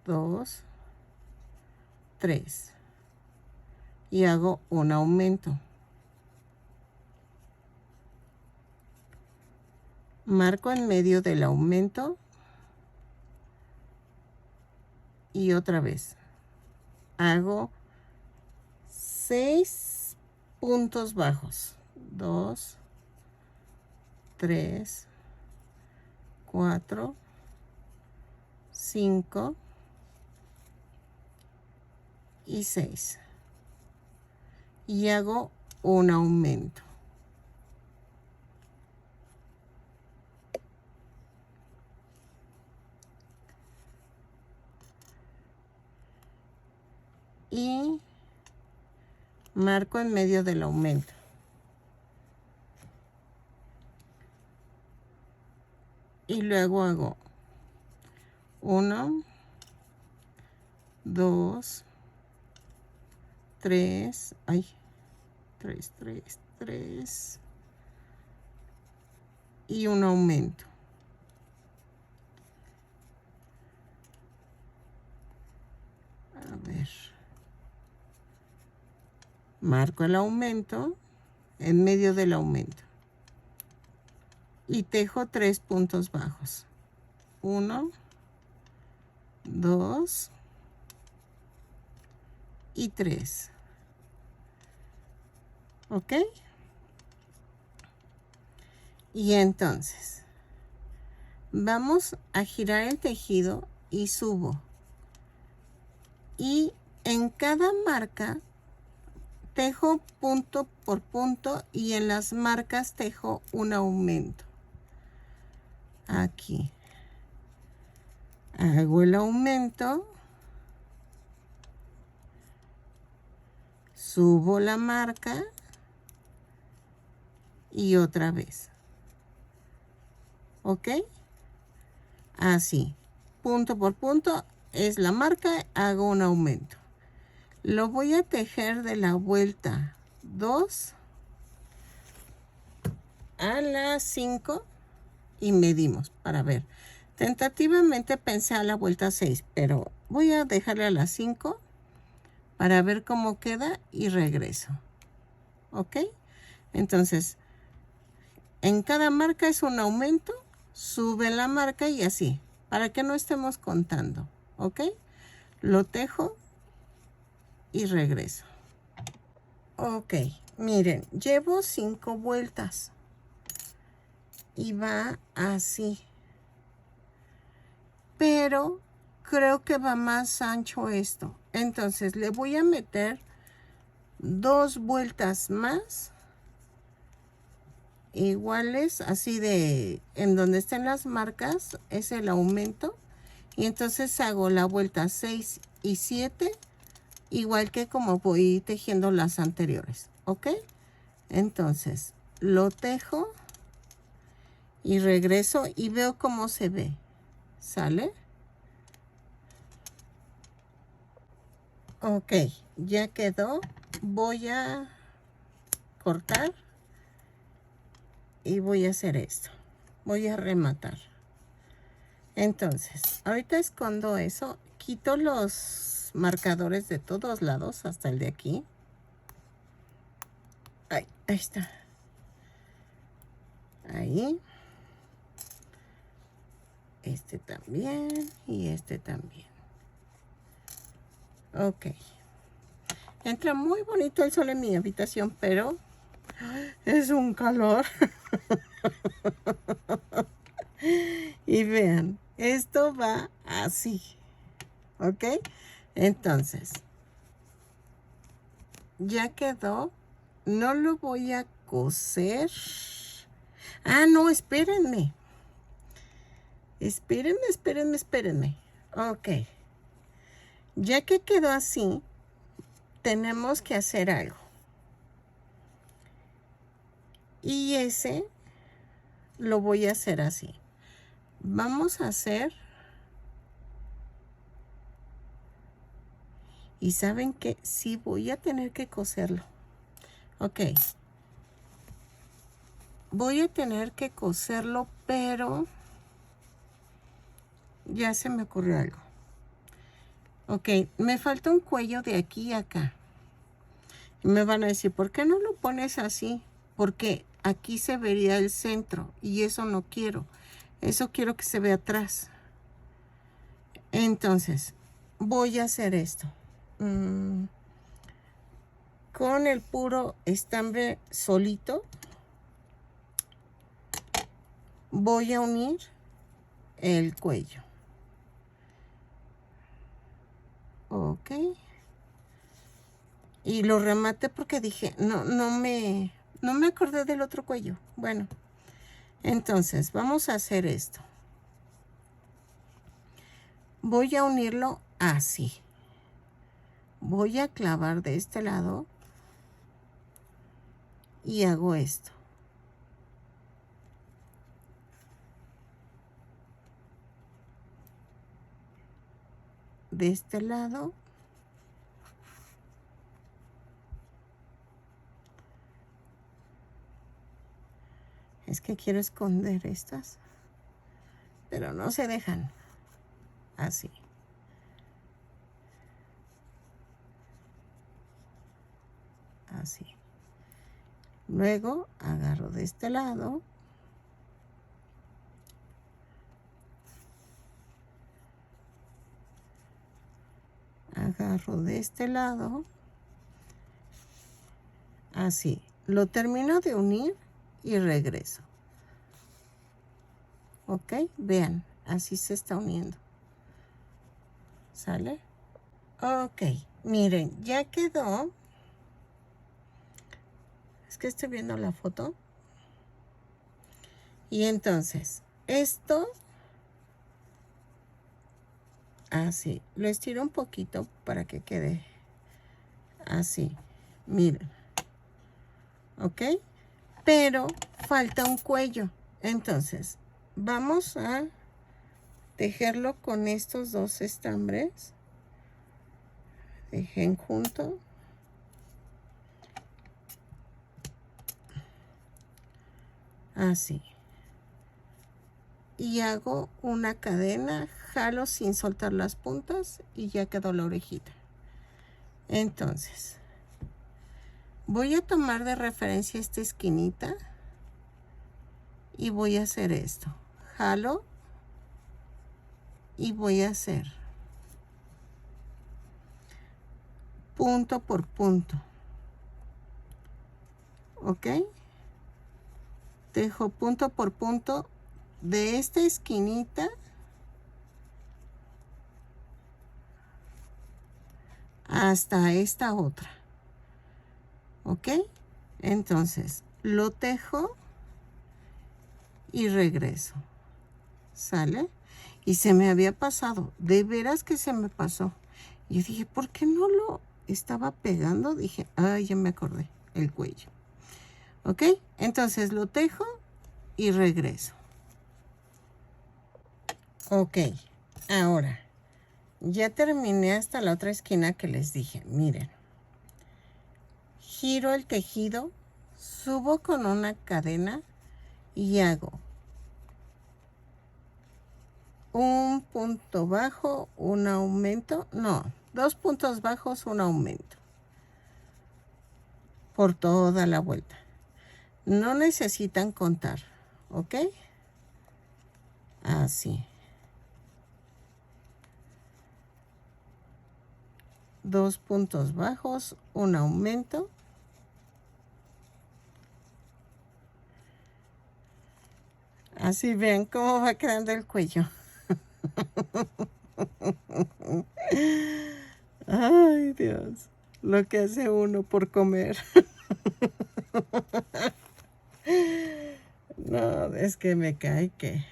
2, 3. Y hago un aumento. Marco en medio del aumento. Y otra vez. Hago 6 puntos bajos. 2, 3, 4, 5 y 6. Y hago un aumento. y marco en medio del aumento. Y luego hago 1, 2, 3, 3 y un aumento. A ver. Marco el aumento en medio del aumento. Y tejo 3 puntos bajos. 1, 2 y 3. ¿Ok? Y entonces vamos a girar el tejido y subo. Y en cada marca tejo punto por punto y en las marcas tejo un aumento. Aquí hago el aumento, subo la marca y otra vez. ¿Ok? Así, punto por punto es la marca, hago un aumento. Lo voy a tejer de la vuelta 2 a la 5 y medimos para ver. Tentativamente pensé a la vuelta 6, pero voy a dejarle a las 5 para ver cómo queda y regreso. ¿Ok? Entonces, en cada marca es un aumento, sube la marca y así, para que no estemos contando. ¿Ok? Lo tejo y regreso. Ok, miren, llevo 5 vueltas y va así. Pero creo que va más ancho esto. Entonces le voy a meter 2 vueltas más iguales, así de en donde estén las marcas, es el aumento. Y entonces hago la vuelta 6 y 7, igual que como voy tejiendo las anteriores. ¿Ok? Entonces lo tejo y regreso y veo cómo se ve. ¿Sale? Ok, ya quedó. Voy a cortar y voy a hacer esto. Voy a rematar. Entonces, ahorita escondo eso. Quito los marcadores de todos lados, hasta el de aquí. Ahí está. Ahí. Este también y este también. Ok. Entra muy bonito el sol en mi habitación, pero es un calor. Y vean, esto va así. ¿Ok? Entonces, ya quedó. No lo voy a coser. Ah, no, espérenme. Espérenme. Ok. Ya que quedó así, tenemos que hacer algo. Y ese lo voy a hacer así. Vamos a hacer... Y ¿saben qué? Sí, voy a tener que coserlo. Ok. Voy a tener que coserlo, pero... ya se me ocurrió algo. Ok, me falta un cuello de aquí a acá. Y me van a decir, ¿por qué no lo pones así? Porque aquí se vería el centro y eso no quiero. Eso quiero que se vea atrás. Entonces, voy a hacer esto. Con el puro estambre solito, voy a unir el cuello. Ok. Y lo rematé porque dije, no me acordé del otro cuello. Bueno, entonces vamos a hacer esto. Voy a unirlo así. voy a clavar de este lado y hago esto. De este lado. Es que quiero esconder estas, pero no se dejan. Así. Así. Luego agarro de este lado. Agarro de este lado. Así. Lo termino de unir y regreso. ¿Ok? Vean, así se está uniendo. ¿Sale? Ok, miren, ya quedó. Es que estoy viendo la foto. Y entonces, esto, así, lo estiro un poquito para que quede así. Miren. ¿Ok? Pero falta un cuello. Entonces, vamos a tejerlo con estos dos estambres. Dejen junto. Así. Y hago una cadena, jalo sin soltar las puntas y ya quedó la orejita. Entonces, voy a tomar de referencia esta esquinita y voy a hacer esto. Jalo y voy a hacer punto por punto. ¿Ok? Tejo punto por punto de esta esquinita hasta esta otra. ¿Ok? Entonces, lo tejo y regreso. ¿Sale? Y se me había pasado. De veras que se me pasó. Y dije, ¿por qué no lo estaba pegando? Dije, ay, ya me acordé. El cuello. ¿Ok? Entonces lo tejo y regreso. Ok. Ahora, ya terminé hasta la otra esquina que les dije. Miren. Giro el tejido, subo con una cadena y hago un punto bajo, un aumento, no, 2 puntos bajos, un aumento por toda la vuelta. No necesitan contar, ¿ok? Así. 2 puntos bajos, un aumento. Así ven cómo va quedando el cuello. Ay, Dios. Lo que hace uno por comer. No, es que me cae que...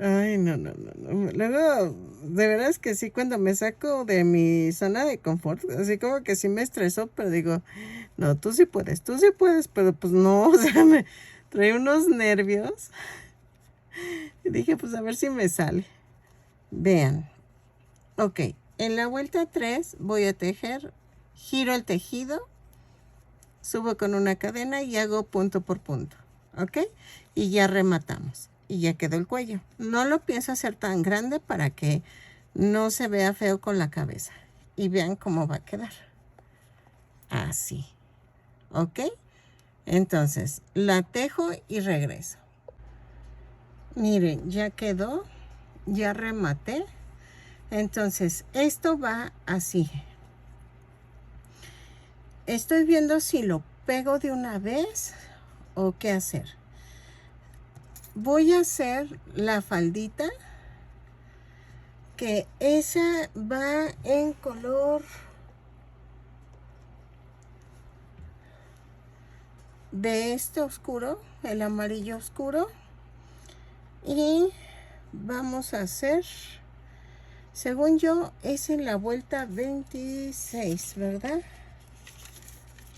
Ay, no. Luego, de veras que sí, cuando me saco de mi zona de confort, así como que sí me estreso, pero digo, no, tú sí puedes, pero pues no, o sea, me trae unos nervios. Y dije, pues a ver si me sale. Vean. Ok, en la vuelta 3 voy a tejer, giro el tejido, subo con una cadena y hago punto por punto. ¿Ok? Y ya rematamos. Y ya quedó el cuello. No lo pienso hacer tan grande para que no se vea feo con la cabeza. Y vean cómo va a quedar. Así. ¿Ok? Entonces, la tejo y regreso. Miren, ya quedó. Ya rematé. Entonces, esto va así. Estoy viendo si lo pego de una vez o qué hacer. Voy a hacer la faldita, que esa va en color de este oscuro, el amarillo oscuro. Y vamos a hacer Según yo, es en la vuelta 26, ¿verdad?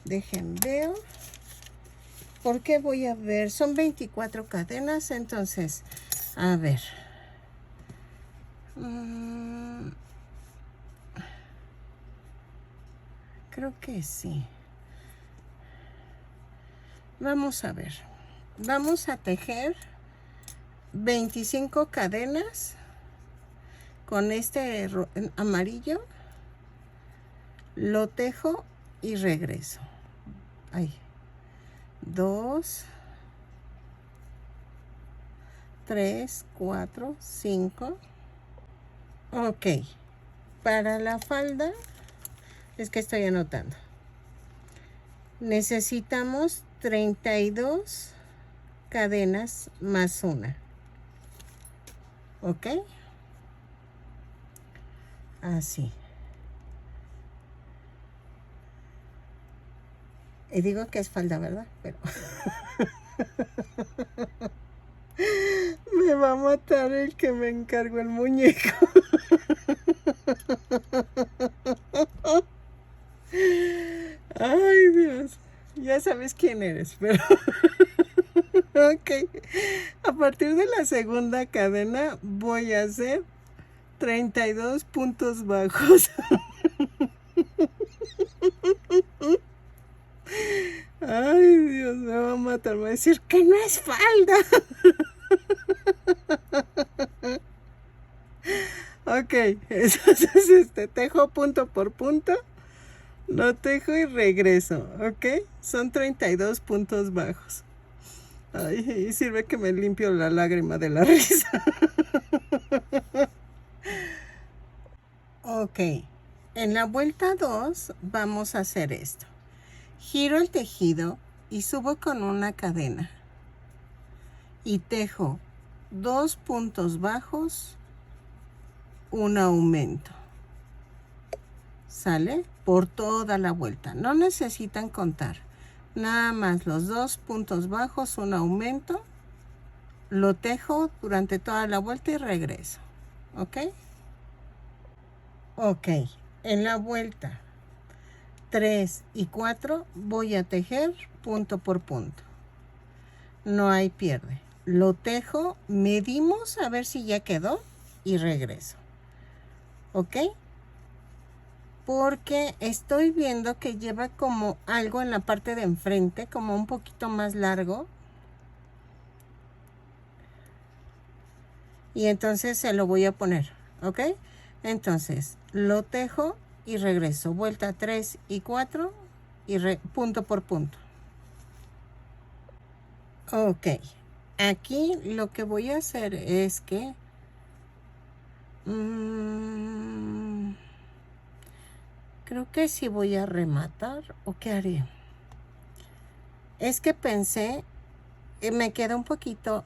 Dejen veo. ¿Por qué voy a ver? Son 24 cadenas, entonces, a ver. Creo que sí. Vamos a ver. Vamos a tejer 25 cadenas con este amarillo. Lo tejo y regreso. Ahí. 2, 3, 4, 5. Ok. Para la falda, es que estoy anotando. Necesitamos 32 cadenas más una. ¿Ok? Así. Y digo que es falda, ¿verdad? Pero me va a matar el que me encargó el muñeco. Ay, Dios. Ya sabes quién eres, pero... Ok. A partir de la segunda cadena voy a hacer 32 puntos bajos. Ay, Dios, me va a matar. Me va a decir que no es falda. Ok, entonces tejo punto por punto. Lo tejo y regreso, ¿ok? Son 32 puntos bajos. Ay, y sirve que me limpio la lágrima de la risa. Ok, en la vuelta 2 vamos a hacer esto. Giro el tejido y subo con una cadena. Y tejo 2 puntos bajos, un aumento. ¿Sale? Por toda la vuelta. No necesitan contar. Nada más los 2 puntos bajos, un aumento. Lo tejo durante toda la vuelta y regreso. ¿Ok? Ok. En la vuelta 3 y 4 voy a tejer punto por punto. No hay pierde. Lo tejo, medimos a ver si ya quedó y regreso. ¿Ok? Porque estoy viendo que lleva como algo en la parte de enfrente, como un poquito más largo. Y entonces se lo voy a poner, ¿ok? Entonces, lo tejo y regreso. Vuelta 3 y 4 y punto por punto. Ok. Aquí lo que voy a hacer es que... creo que sí voy a rematar. ¿O qué haré? Es que pensé... me queda un poquito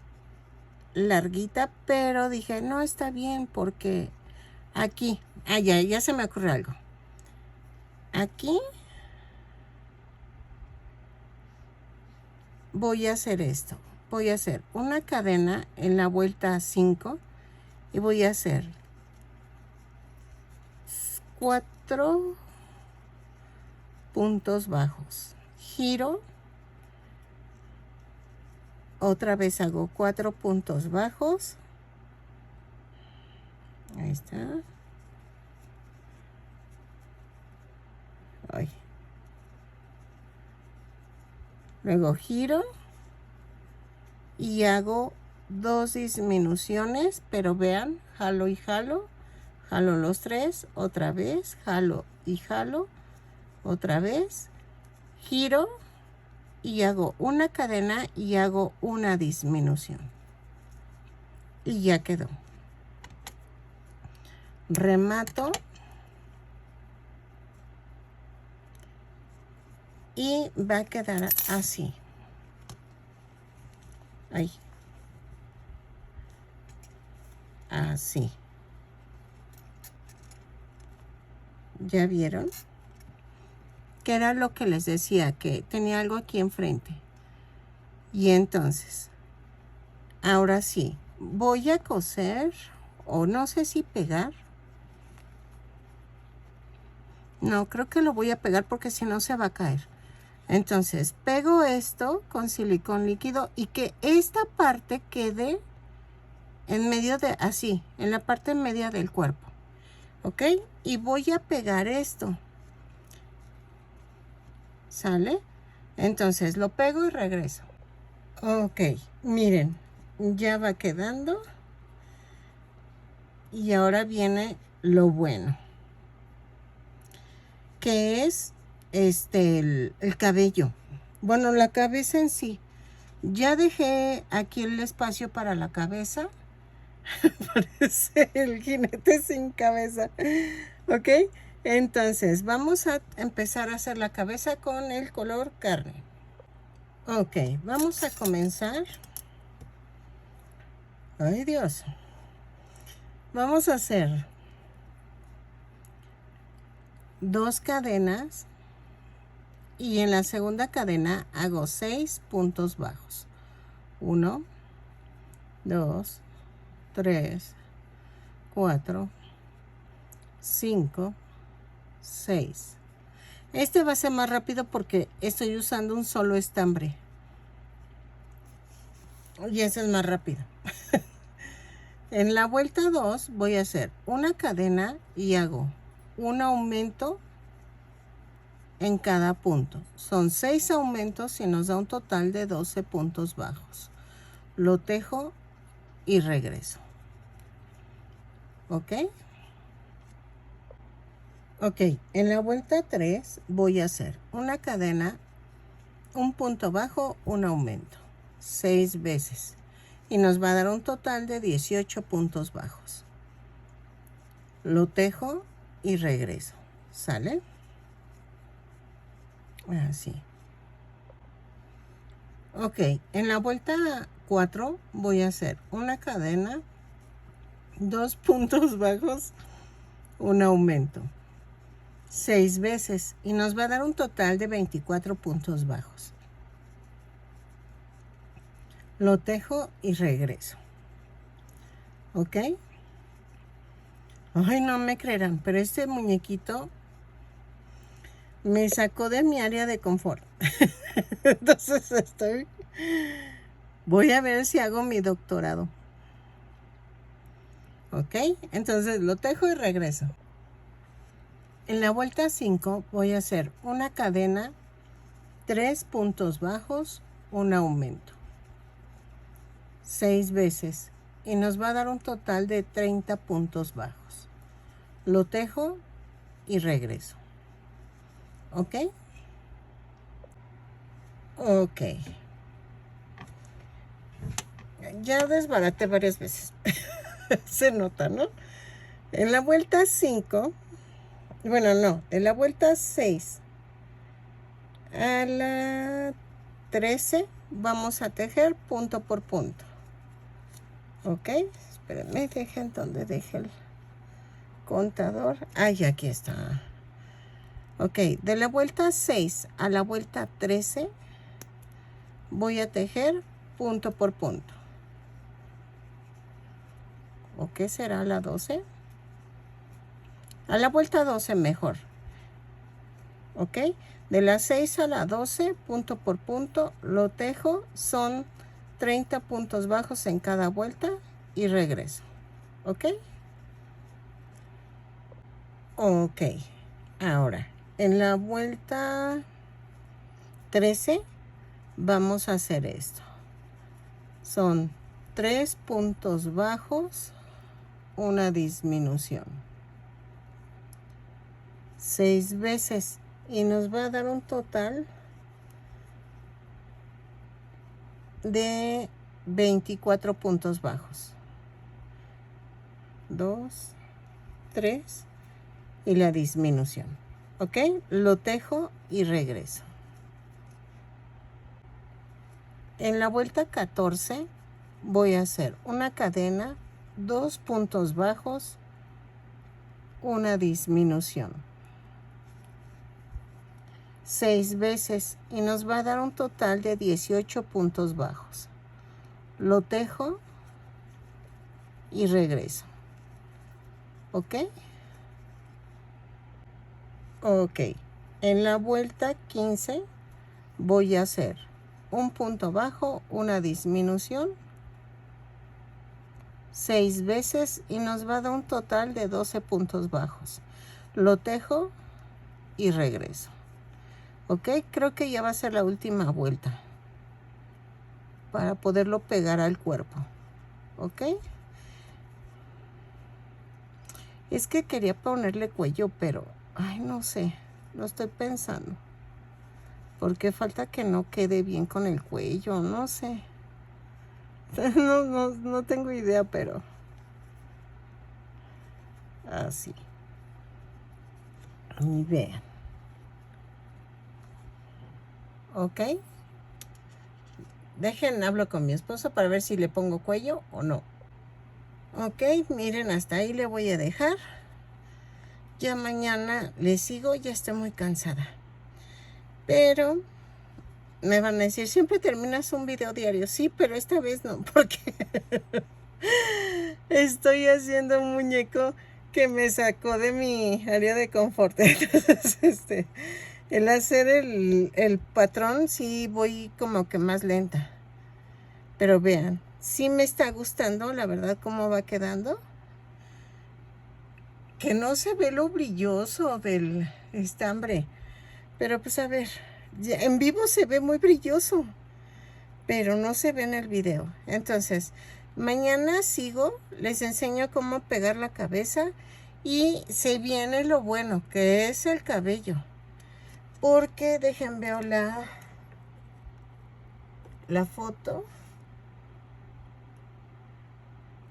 larguita, pero dije, no, está bien porque aquí... ya se me ocurrió algo. Aquí voy a hacer esto. Voy a hacer una cadena en la vuelta 5 y voy a hacer 4 puntos bajos. Giro. Otra vez hago 4 puntos bajos. Ahí está. Ay. Luego giro. Y hago 2 disminuciones. Pero vean, jalo y jalo. Jalo los 3. Otra vez. Jalo y jalo. Otra vez. Giro. Y hago una cadena y hago una disminución. Y ya quedó. Remato. Y va a quedar así. Ahí. Así. ¿Ya vieron? Que era lo que les decía, que tenía algo aquí enfrente. Y entonces, ahora sí, voy a coser, o no sé si pegar, No, creo que lo voy a pegar porque si no se va a caer. Entonces, pego esto con silicón líquido y que esta parte quede en medio de, así, en la parte media del cuerpo. ¿Ok? Y voy a pegar esto. ¿Sale? Entonces, lo pego y regreso. Ok, miren, ya va quedando. Y ahora viene lo bueno, que es el cabello. Bueno, la cabeza en sí. Ya dejé aquí el espacio para la cabeza. Parece el jinete sin cabeza. ¿Ok? Entonces, vamos a empezar a hacer la cabeza con el color carne. Ok, vamos a comenzar. Ay, Dios. Vamos a hacer 2 cadenas. Y en la segunda cadena hago 6 puntos bajos. 1, 2, 3, 4, 5, 6. Este va a ser más rápido porque estoy usando un solo estambre. Y ese es más rápido. En la vuelta 2 voy a hacer una cadena y hago un aumento en cada punto. Son 6 aumentos y nos da un total de 12 puntos bajos. Lo tejo y regreso. ¿Ok? Ok, en la vuelta 3 voy a hacer una cadena, un punto bajo, un aumento, 6 veces. Y nos va a dar un total de 18 puntos bajos. Lo tejo y regreso. ¿Sale? Así. Ok, en la vuelta 4 voy a hacer una cadena, 2 puntos bajos, un aumento, 6 veces. Y nos va a dar un total de 24 puntos bajos. Lo tejo y regreso. ¿Ok? Ay, no me creerán, pero este muñequito me sacó de mi área de confort. Entonces voy a ver si hago mi doctorado. ¿Ok? Entonces lo tejo y regreso. En la vuelta 5 voy a hacer una cadena, 3 puntos bajos, un aumento, 6 veces. Y nos va a dar un total de 30 puntos bajos. Lo tejo y regreso. ¿Ok? Ok. Ya desbaraté varias veces. Se nota, ¿no? En la vuelta 5, bueno, no, en la vuelta 6 a la 13 vamos a tejer punto por punto. ¿Ok? Espérenme, dejen donde deje el contador. Ay, aquí está. Ok, de la vuelta 6 a la vuelta 13 voy a tejer punto por punto. ¿O qué será la 12? A la vuelta 12 mejor. ¿Ok? De las 6 a la 12, punto por punto, lo tejo. Son 30 puntos bajos en cada vuelta y regreso. ¿Ok? Ok. Ahora, en la vuelta 13 vamos a hacer esto. Son 3 puntos bajos, una disminución. 6 veces y nos va a dar un total de 24 puntos bajos. 2, 3 y la disminución. ¿Ok? Lo tejo y regreso. En la vuelta 14 voy a hacer una cadena, 2 puntos bajos, una disminución. 6 veces y nos va a dar un total de 18 puntos bajos. Lo tejo y regreso. ¿Ok? Ok, en la vuelta 15 voy a hacer un punto bajo, una disminución, 6 veces y nos va a dar un total de 12 puntos bajos. Lo tejo y regreso. Ok, creo que ya va a ser la última vuelta para poderlo pegar al cuerpo. Ok, es que quería ponerle cuello, pero ay, no sé, lo estoy pensando, porque falta que no quede bien con el cuello, no sé. No tengo idea, pero así. Y vean. Ok. Dejen, hablo con mi esposo para ver si le pongo cuello o no. Ok, miren, hasta ahí le voy a dejar. Ya mañana le sigo, ya estoy muy cansada. Pero me van a decir, siempre terminas un video diario. Sí, pero esta vez no, porque estoy haciendo un muñeco que me sacó de mi área de confort. Entonces, el hacer el patrón sí voy como que más lenta. Pero vean, sí me está gustando, la verdad, cómo va quedando. Que no se ve lo brilloso del estambre. Pero pues a ver, en vivo se ve muy brilloso, pero no se ve en el video. Entonces, mañana sigo, les enseño cómo pegar la cabeza y se viene lo bueno, que es el cabello. Porque dejen veo la foto.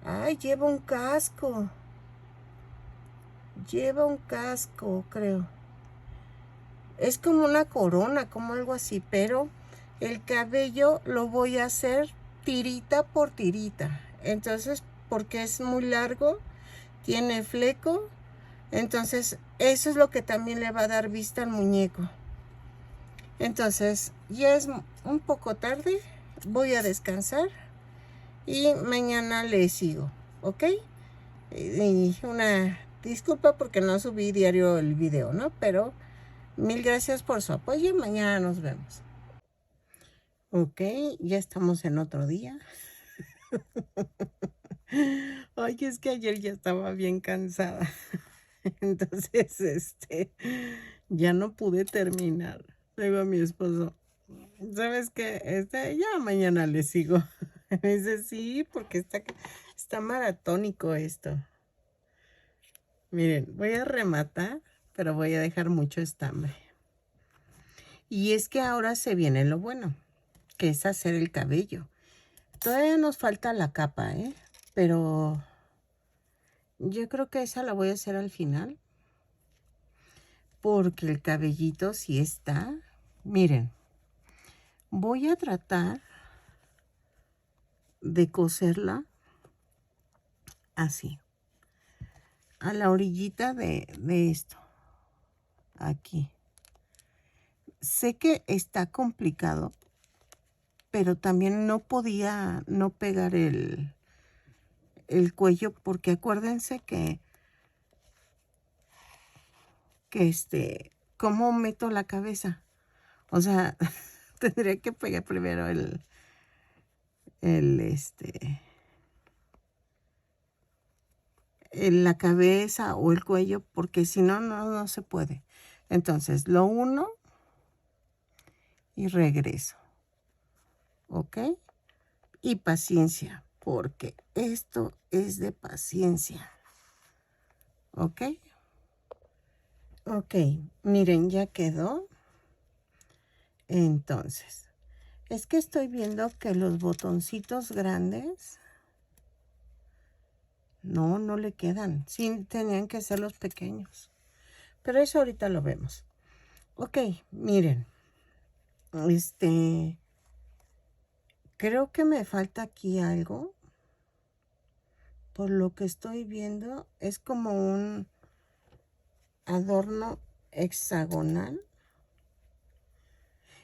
Ay, lleva un casco. Lleva un casco, creo. Es como una corona, como algo así, pero el cabello lo voy a hacer tirita por tirita. Entonces, porque es muy largo, tiene fleco, entonces eso es lo que también le va a dar vista al muñeco. Entonces, ya es un poco tarde, voy a descansar y mañana le sigo, ¿ok? Y una disculpa porque no subí diario el video, ¿no? Pero mil gracias por su apoyo y mañana nos vemos. Ok, ya estamos en otro día. Ay, es que ayer ya estaba bien cansada. Entonces, ya no pude terminar. Le digo a mi esposo, ¿sabes qué? Ya mañana le sigo. Me dice, sí, porque está maratónico esto. Miren, voy a rematar, pero voy a dejar mucho estambre. Y es que ahora se viene lo bueno, que es hacer el cabello. Todavía nos falta la capa, ¿eh? Pero yo creo que esa la voy a hacer al final. Porque el cabellito sí está. Miren, voy a tratar de coserla así. A la orillita de esto. Aquí. Sé que está complicado, pero también no podía no pegar el cuello, porque acuérdense que ¿cómo meto la cabeza? O sea, tendría que pegar primero la cabeza o el cuello, porque si no, no se puede. Entonces, lo uno y regreso. ¿Ok? Y paciencia, porque esto es de paciencia. ¿Ok? Ok, miren, ya quedó. Entonces, es que estoy viendo que los botoncitos grandes no le quedan. Sí, tenían que ser los pequeños. Pero eso ahorita lo vemos. Ok, miren. Creo que me falta aquí algo. Por lo que estoy viendo, es como un adorno hexagonal.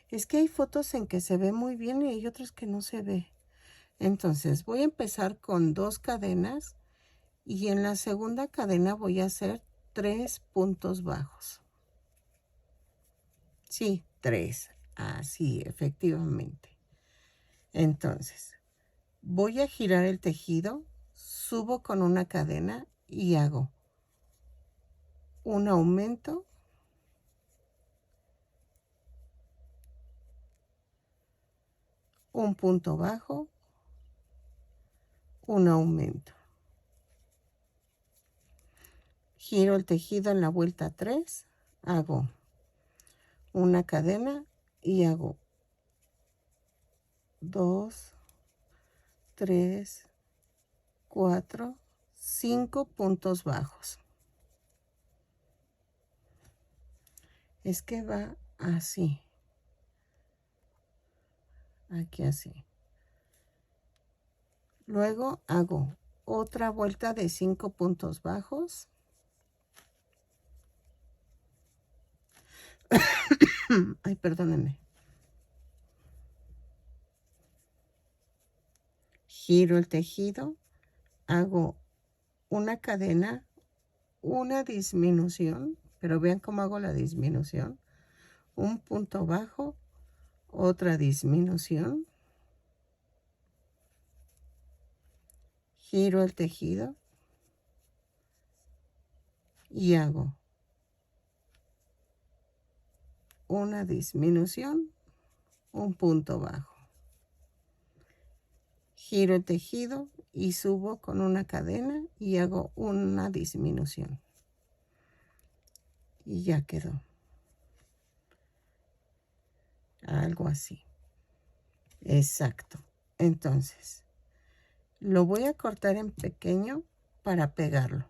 Es que hay fotos en que se ve muy bien y hay otras que no se ve. Entonces, voy a empezar con 2 cadenas y en la segunda cadena voy a hacer 3 puntos bajos. Sí, 3. Así, efectivamente. Entonces, voy a girar el tejido, subo con una cadena y hago un aumento, un punto bajo, un aumento. Giro el tejido en la vuelta 3, hago una cadena y hago 2, 3, 4, 5 puntos bajos. Es que va así. Aquí así. Luego hago otra vuelta de 5 puntos bajos. Ay, perdónenme. Giro el tejido, hago una cadena, una disminución, pero vean cómo hago la disminución. Un punto bajo, otra disminución. Giro el tejido y hago una disminución, un punto bajo. Giro el tejido y subo con una cadena y hago una disminución. Y ya quedó. Algo así. Exacto. Entonces, lo voy a cortar en pequeño para pegarlo.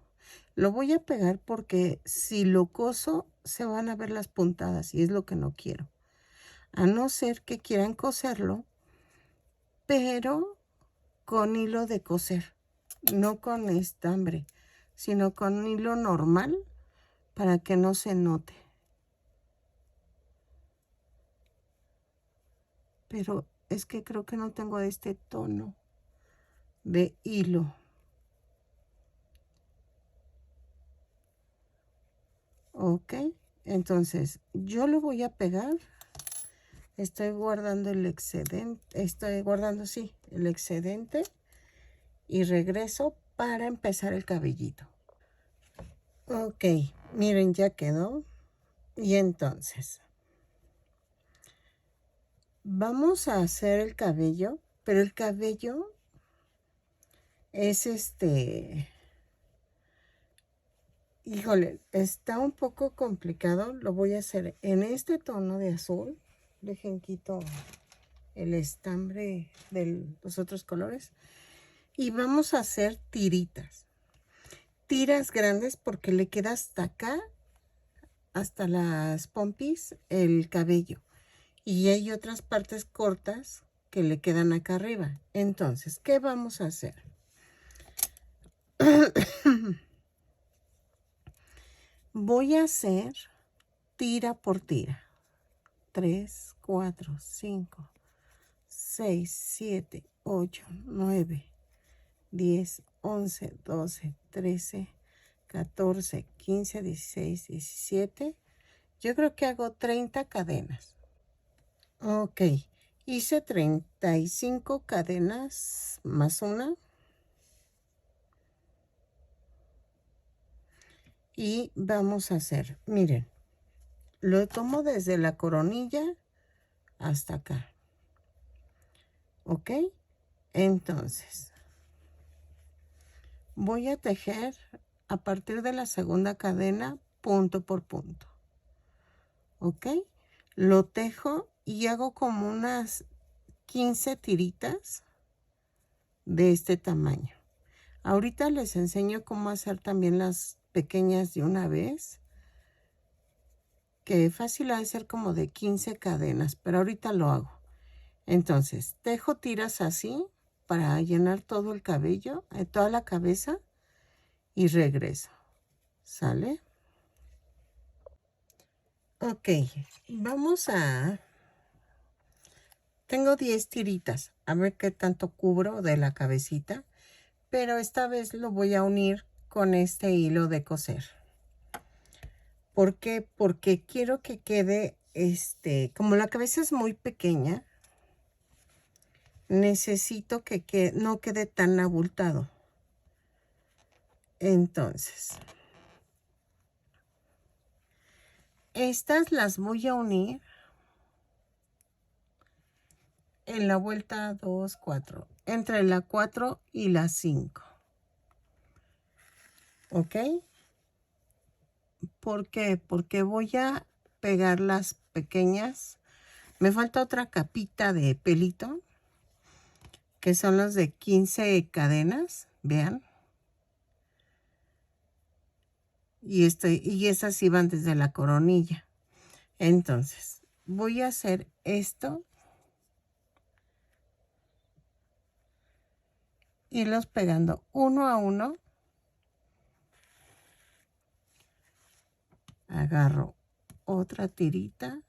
Lo voy a pegar porque si lo coso se van a ver las puntadas y es lo que no quiero. A no ser que quieran coserlo, pero con hilo de coser, no con estambre, sino con hilo normal para que no se note. Pero es que creo que no tengo este tono de hilo. Ok, entonces yo lo voy a pegar. Estoy guardando el excedente, sí, el excedente y regreso para empezar el cabellito. Ok, miren, ya quedó. Y entonces, vamos a hacer el cabello, pero el cabello es híjole, está un poco complicado. Lo voy a hacer en este tono de azul. Dejen quito el estambre de los otros colores. Y vamos a hacer tiritas. Tiras grandes porque le queda hasta acá, hasta las pompis, el cabello. Y hay otras partes cortas que le quedan acá arriba. Entonces, ¿qué vamos a hacer? Voy a hacer tira por tira. 3, 4, 5, 6, 7, 8, 9, 10, 11, 12, 13, 14, 15, 16, 17. Yo creo que hago 30 cadenas. Ok, hice 35 cadenas más una. Y vamos a hacer, miren, lo tomo desde la coronilla hasta acá. ¿Ok? Entonces, voy a tejer a partir de la segunda cadena, punto por punto. ¿Ok? Lo tejo y hago como unas 15 tiritas de este tamaño. Ahorita les enseño cómo hacer también las pequeñas de una vez. Que fácil ha de ser como de 15 cadenas, pero ahorita lo hago. Entonces, tejo tiras así para llenar todo el cabello, toda la cabeza y regreso. ¿Sale? Ok, vamos a... Tengo 10 tiritas, a ver qué tanto cubro de la cabecita, pero esta vez lo voy a unir con este hilo de coser. ¿Por qué? Porque quiero que quede como la cabeza es muy pequeña, necesito que no quede tan abultado. Entonces, estas las voy a unir en la vuelta 2, 4, entre la 4 y la 5. ¿Ok? ¿Por qué? Porque voy a pegar las pequeñas. Me falta otra capita de pelito, que son los de 15 cadenas, vean. Y esas sí van desde la coronilla. Entonces, voy a hacer esto. Irlos pegando uno a uno. Agarro otra tirita.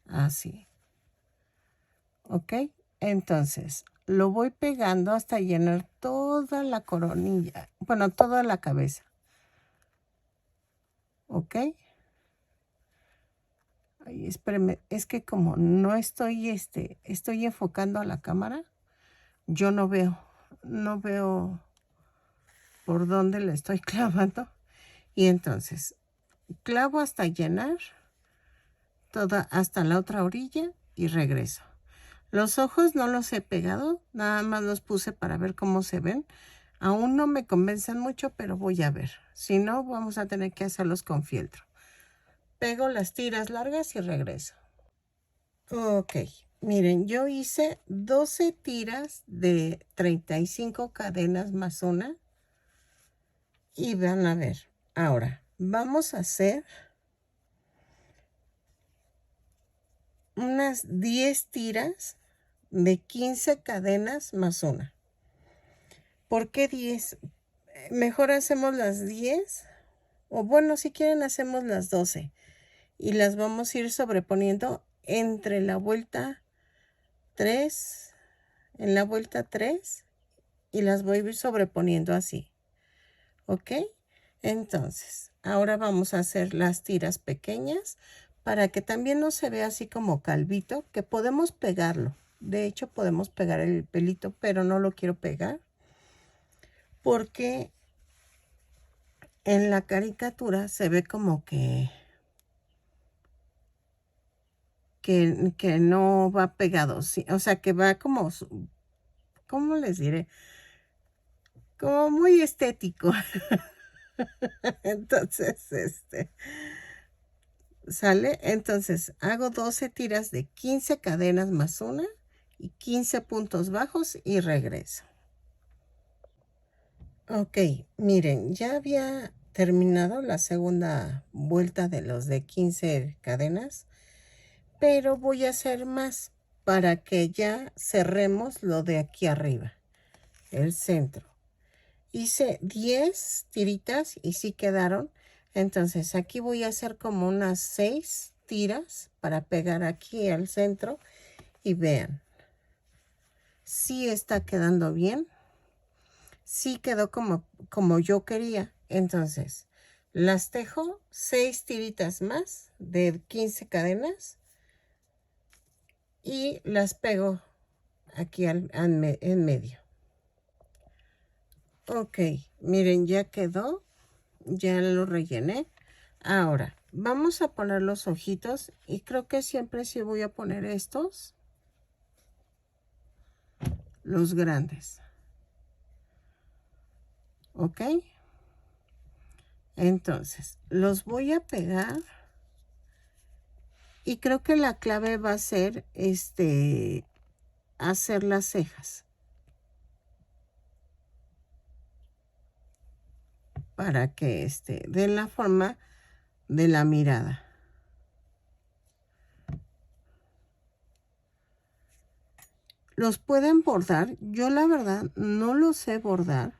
Así. ¿Ok? Entonces, lo voy pegando hasta llenar toda la coronilla. Bueno, toda la cabeza. ¿Ok? Ay, espérenme. Es que como no estoy, estoy enfocando a la cámara, yo no veo. No veo por dónde le estoy clavando. Y entonces, clavo hasta llenar toda, hasta la otra orilla y regreso. Los ojos no los he pegado, nada más los puse para ver cómo se ven. Aún no me convencen mucho, pero voy a ver. Si no, vamos a tener que hacerlos con fieltro. Pego las tiras largas y regreso. Ok, miren, yo hice 12 tiras de 35 cadenas más una. Y van a ver, ahora vamos a hacer unas 10 tiras de 15 cadenas más una. ¿Por qué 10? Mejor hacemos las 10, o bueno, si quieren hacemos las 12 y las vamos a ir sobreponiendo entre la vuelta 3, en la vuelta 3, y las voy a ir sobreponiendo así. ¿Ok? Entonces, ahora vamos a hacer las tiras pequeñas para que también no se vea así como calvito, que podemos pegarlo. De hecho, podemos pegar el pelito, pero no lo quiero pegar porque en la caricatura se ve como que no va pegado, ¿sí? O sea, que va como, ¿cómo les diré? Como muy estético. Entonces, ¿sale? Entonces, hago 12 tiras de 15 cadenas más una y 15 puntos bajos y regreso. Ok, miren, ya había terminado la segunda vuelta de los de 15 cadenas, pero voy a hacer más para que ya cerremos lo de aquí arriba, el centro. Hice 10 tiritas y sí quedaron. Entonces aquí voy a hacer como unas 6 tiras para pegar aquí al centro y vean. Sí está quedando bien. Sí quedó como yo quería. Entonces las tejo 6 tiritas más de 15 cadenas y las pego aquí en medio. Ok, miren, ya quedó. Ya lo rellené. Ahora, vamos a poner los ojitos y creo que siempre sí voy a poner estos. Los grandes. ¿Ok? Entonces, los voy a pegar. Y creo que la clave va a ser, hacer las cejas. Para que, den la forma de la mirada. Los pueden bordar. Yo la verdad no los sé bordar.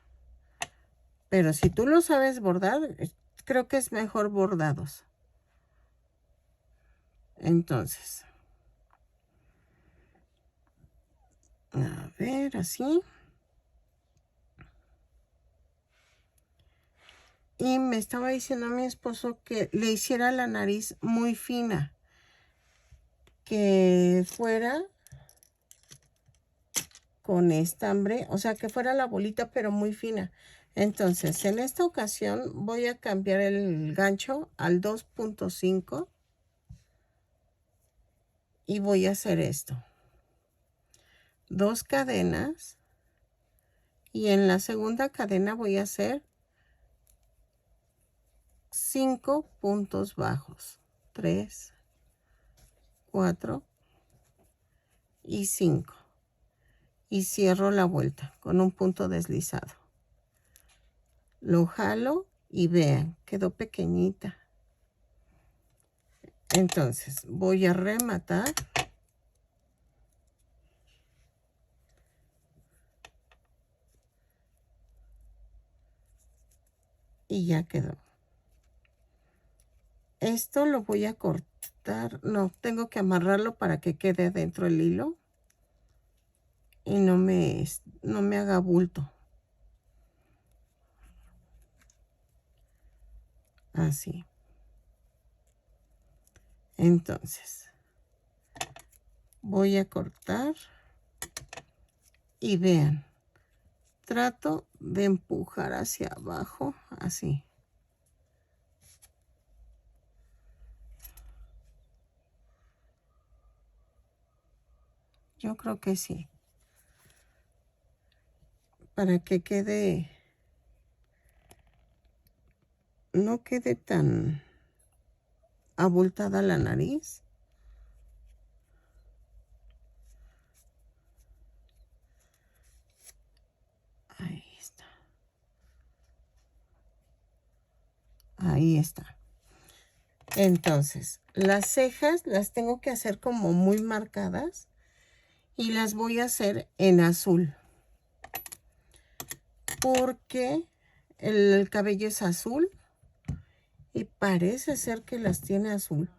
Pero si tú lo sabes bordar, creo que es mejor bordados. Entonces, a ver, así. Y me estaba diciendo a mi esposo que le hiciera la nariz muy fina. Que fuera con estambre, o sea, que fuera la bolita, pero muy fina. Entonces, en esta ocasión voy a cambiar el gancho al 2.5 y voy a hacer esto. 2 cadenas y en la segunda cadena voy a hacer 5 puntos bajos. 3, 4 y 5. Y cierro la vuelta con un punto deslizado. Lo jalo y vean, quedó pequeñita. Entonces voy a rematar. Y ya quedó. Esto lo voy a cortar. No, tengo que amarrarlo para que quede dentro el hilo. Y no me haga bulto. Así. Entonces, voy a cortar. Y vean. Trato de empujar hacia abajo. Así. Yo creo que sí. Para que quede... no quede tan abultada la nariz. Ahí está. Ahí está. Entonces, las cejas las tengo que hacer como muy marcadas y las voy a hacer en azul. Porque el cabello es azul y parece ser que las tiene azul.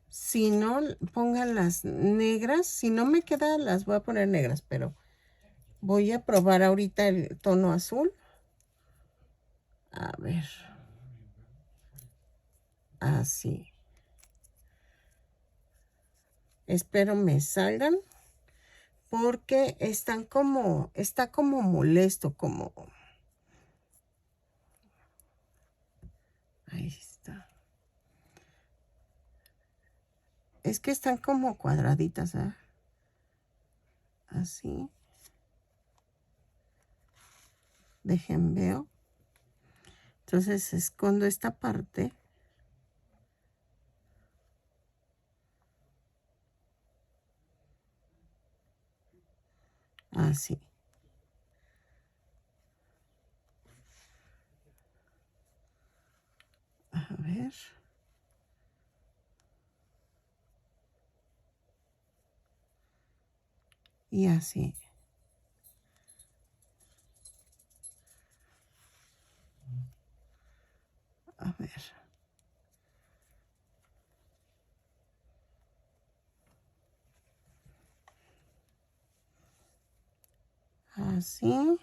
Si no, pongan las negras. Si no me queda, las voy a poner negras, pero voy a probar ahorita el tono azul. A ver. Así. Espero me salgan. Porque está como molesto, como... Ahí está. Es que están como cuadraditas, ¿eh? Así. Dejen, veo. Entonces escondo esta parte. Así. A ver. Y así. A ver. Así.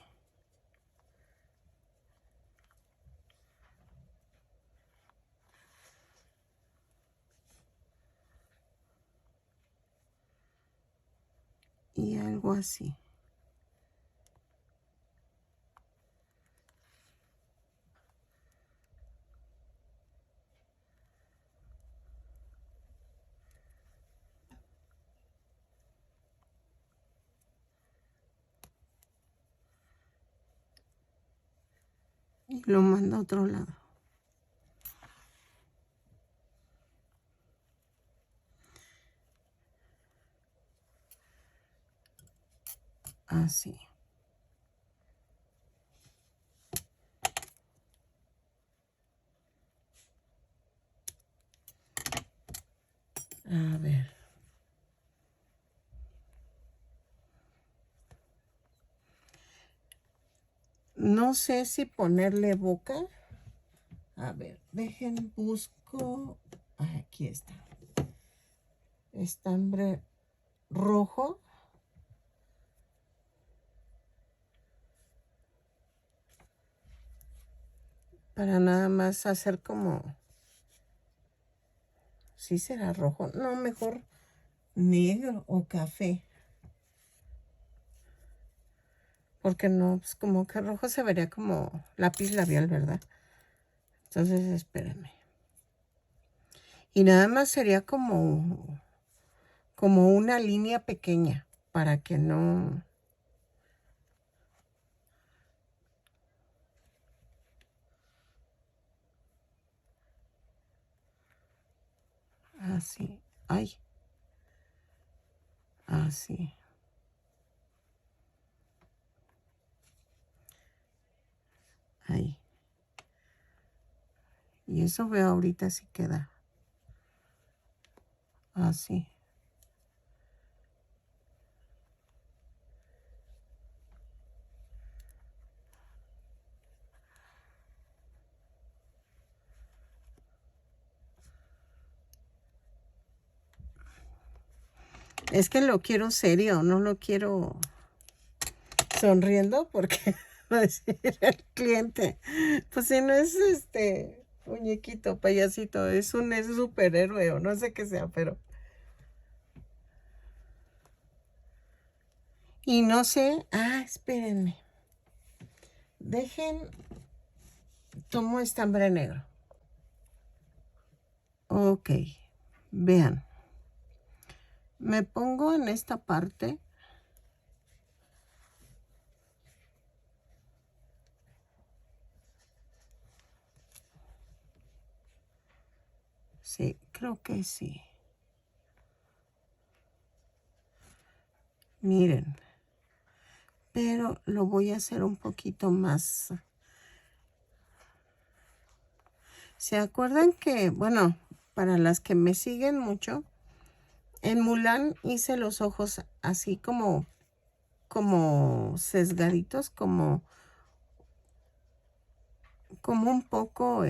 Y algo así. Y lo mando a otro lado. Así. A ver. No sé si ponerle boca. A ver, dejen, busco. Aquí está. Estambre rojo. para nada más hacer como, ¿sí será rojo? No, mejor negro o café. Porque no, pues como que rojo se vería como lápiz labial, ¿verdad? Entonces, espérenme. Y nada más sería como una línea pequeña para que no... Así. Ay. Así. Ahí. Y eso veo ahorita si queda. Así. Es que lo quiero serio, no lo quiero sonriendo porque va a decir el cliente, pues si no es muñequito, payasito, es un superhéroe o no sé qué sea, pero... Y no sé, espérenme. Dejen, tomo estambre negro. Ok, vean. Me pongo en esta parte. Sí, creo que sí. Miren, pero lo voy a hacer un poquito más. ¿Se acuerdan que, bueno, para las que me siguen mucho, en Mulan hice los ojos así como sesgaditos, como un poco,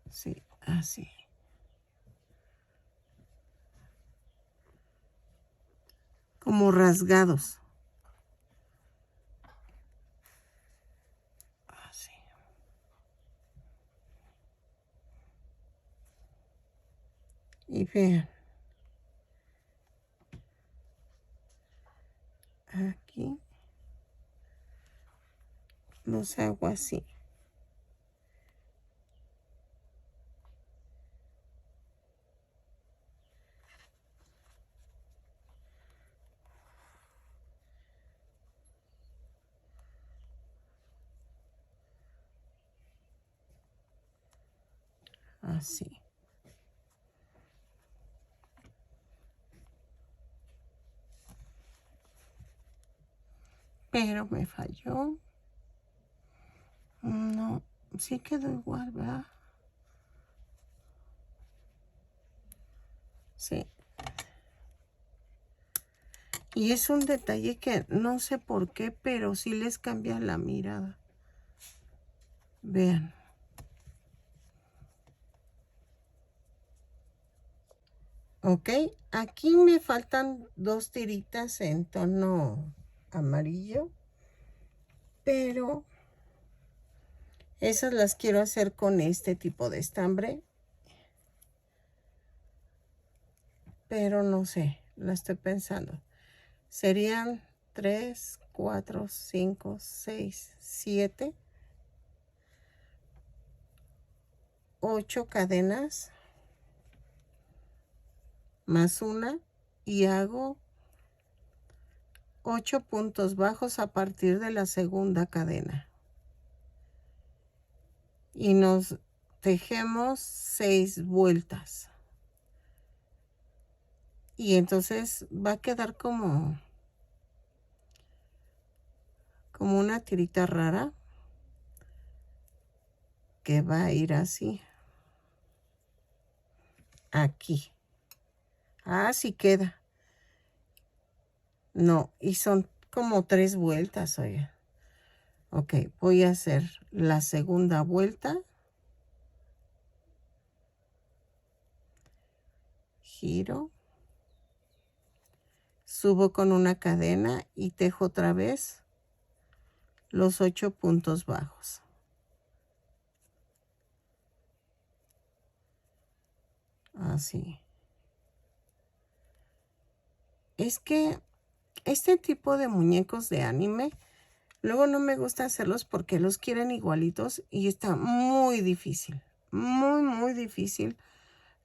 sí, así. Como rasgados. Así. Y vean. Aquí los hago así. Así. Pero me falló. No, sí quedó igual, ¿verdad? Sí. Y es un detalle que no sé por qué, pero sí les cambia la mirada. Vean. Ok, aquí me faltan 2 tiritas en tono amarillo, pero esas las quiero hacer con este tipo de estambre, pero no sé, la estoy pensando. Serían 3, 4, 5, 6, 7, 8 cadenas más una y hago 8 puntos bajos a partir de la segunda cadena. Y nos tejemos 6 vueltas. Y entonces va a quedar como una tirita rara que va a ir así. Aquí. Sí queda. No, y son como 3 vueltas, oiga. Ok, voy a hacer la segunda vuelta. Giro. subo con una cadena y tejo otra vez los 8 puntos bajos. Así. Es que este tipo de muñecos de anime, luego no me gusta hacerlos porque los quieren igualitos y está muy difícil. Muy, muy difícil.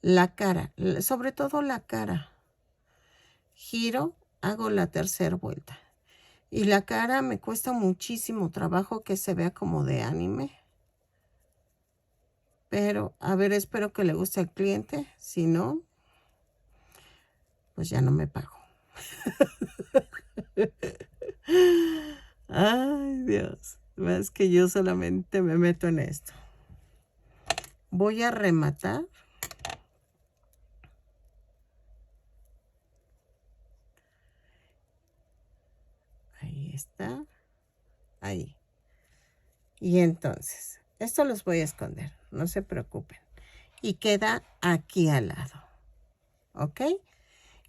La cara, sobre todo la cara. Giro, hago la tercera vuelta. Y la cara me cuesta muchísimo trabajo que se vea como de anime. Pero, a ver, espero que le guste al cliente. Si no, pues ya no me pago. Ay, Dios. Es que yo solamente me meto en esto. Voy a rematar. Ahí está. Ahí. Y entonces, esto los voy a esconder. No se preocupen. Y queda aquí al lado. ¿Ok?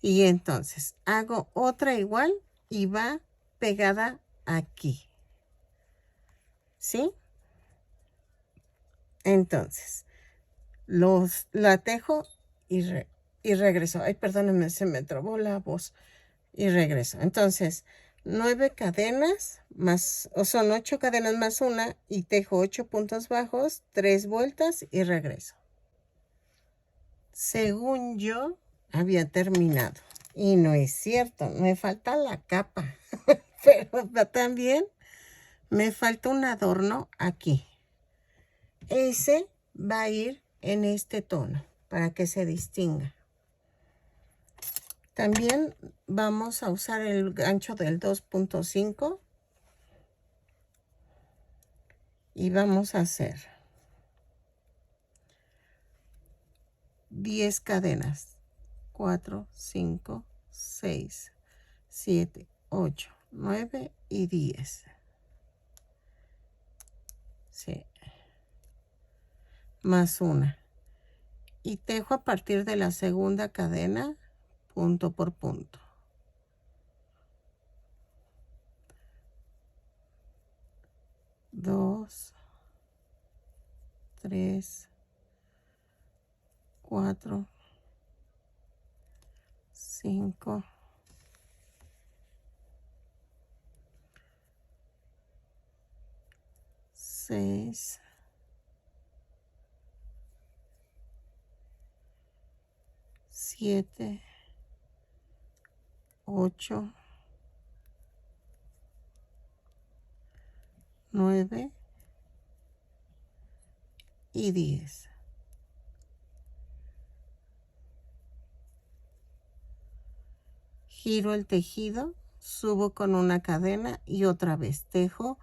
Y entonces hago otra igual y va pegada aquí. ¿Sí? Entonces, la tejo y regreso. Ay, perdónenme, se me trabó la voz. Y regreso. Entonces, 9 cadenas más, o son 8 cadenas más una y tejo 8 puntos bajos, 3 vueltas y regreso. Según yo, había terminado. Y no es cierto, me falta la capa. Pero también me falta un adorno aquí. Ese va a ir en este tono para que se distinga. También vamos a usar el gancho del 2.5 y vamos a hacer 10 cadenas. 4, 5, 6, 7, 8, 9 y 10. Sí. Más una. Y tejo a partir de la segunda cadena, punto por punto. 2, 3, 4, 5, 6, 7, 8, 9 y 10. Giro el tejido, subo con una cadena y otra vez tejo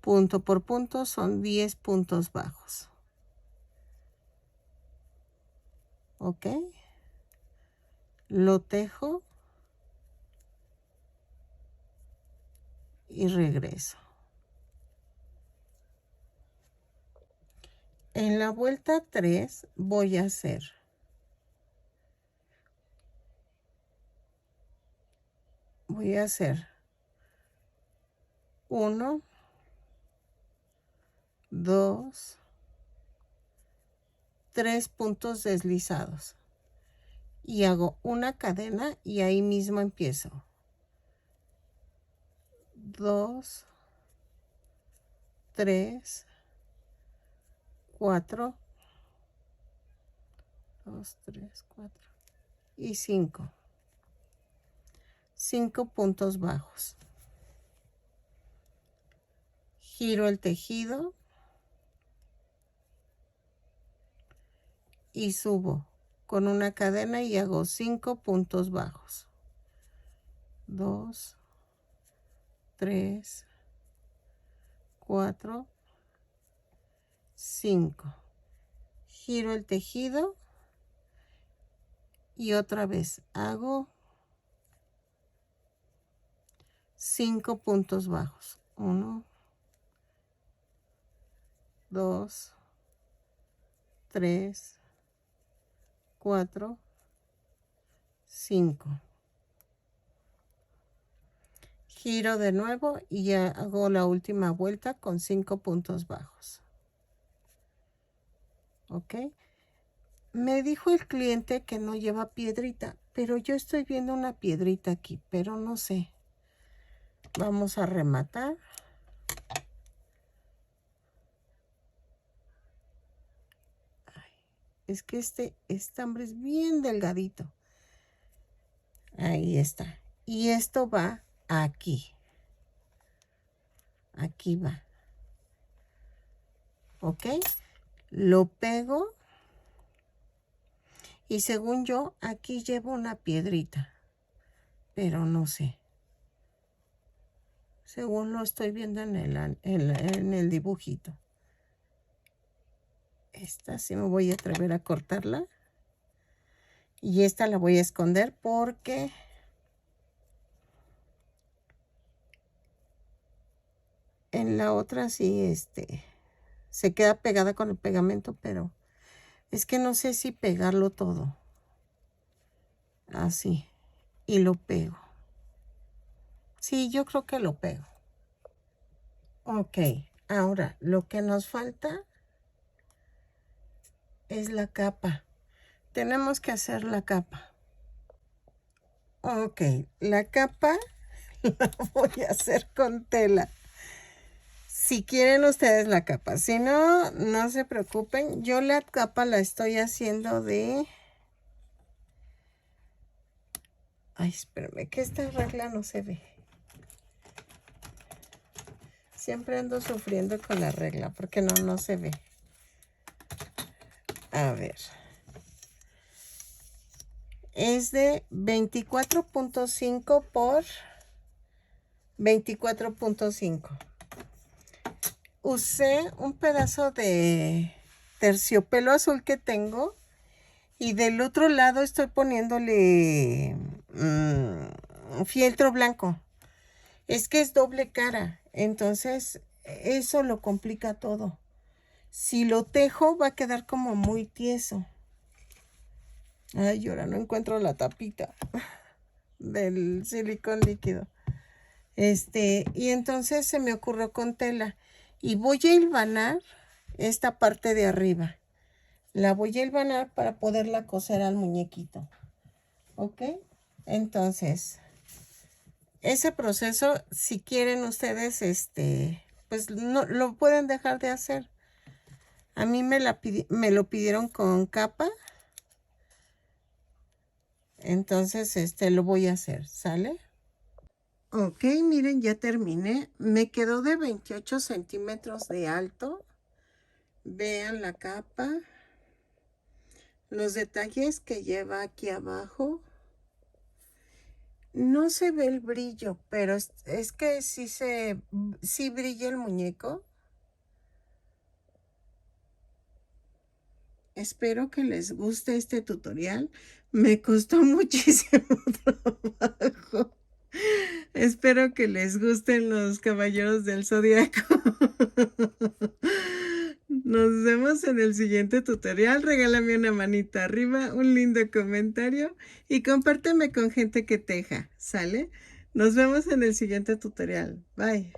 punto por punto, son 10 puntos bajos. ¿Ok? Lo tejo y regreso. En la vuelta 3 voy a hacer 1, 2, 3 puntos deslizados y hago una cadena y ahí mismo empiezo. 2, 3, 4, 2, 3, 4 y 5. 5 puntos bajos. Giro el tejido y subo con una cadena y hago 5 puntos bajos. 2, 3, 4, 5. Giro el tejido y otra vez hago 5 puntos bajos. 1, 2, 3, 4, 5. giro de nuevo y ya hago la última vuelta con 5 puntos bajos. ¿Ok? Me dijo el cliente que no lleva piedrita, pero yo estoy viendo una piedrita aquí, pero no sé. Vamos a rematar. Ay, es que este estambre es bien delgadito. Ahí está. Y esto va aquí. Aquí va. ¿Ok? Lo pego. Y según yo, aquí llevo una piedrita. Pero no sé. Según lo estoy viendo en el dibujito. Esta sí me voy a atrever a cortarla. Y esta la voy a esconder porque en la otra sí, se queda pegada con el pegamento, pero es que no sé si pegarlo todo. Así. Y lo pego. Sí, yo creo que lo pego. Ok, ahora lo que nos falta es la capa. Tenemos que hacer la capa. Ok, la capa la voy a hacer con tela. Si quieren ustedes la capa, si no, no se preocupen. Yo la capa la estoy haciendo de... Ay, espérame, que esta regla no se ve. Siempre ando sufriendo con la regla porque no se ve. A ver. Es de 24.5 por 24.5. Usé un pedazo de terciopelo azul que tengo y del otro lado estoy poniéndole fieltro blanco. Es que es doble cara, entonces eso lo complica todo. Si lo tejo va a quedar como muy tieso. Ay, ahora no encuentro la tapita del silicón líquido. Y entonces se me ocurrió con tela. Y voy a hilvanar esta parte de arriba. La voy a hilvanar para poderla coser al muñequito. ¿Ok? Entonces, ese proceso, si quieren ustedes, pues no lo pueden dejar de hacer. A mí me lo pidieron con capa. Entonces, lo voy a hacer, ¿sale? Ok, miren, ya terminé. Me quedó de 28 centímetros de alto. Vean la capa. Los detalles que lleva aquí abajo. No se ve el brillo, pero es que sí brilla el muñeco. Espero que les guste este tutorial. Me costó muchísimo trabajo. Espero que les gusten los caballeros del zodiaco. Nos vemos en el siguiente tutorial. Regálame una manita arriba, un lindo comentario y compárteme con gente que teja, ¿sale? Nos vemos en el siguiente tutorial. Bye.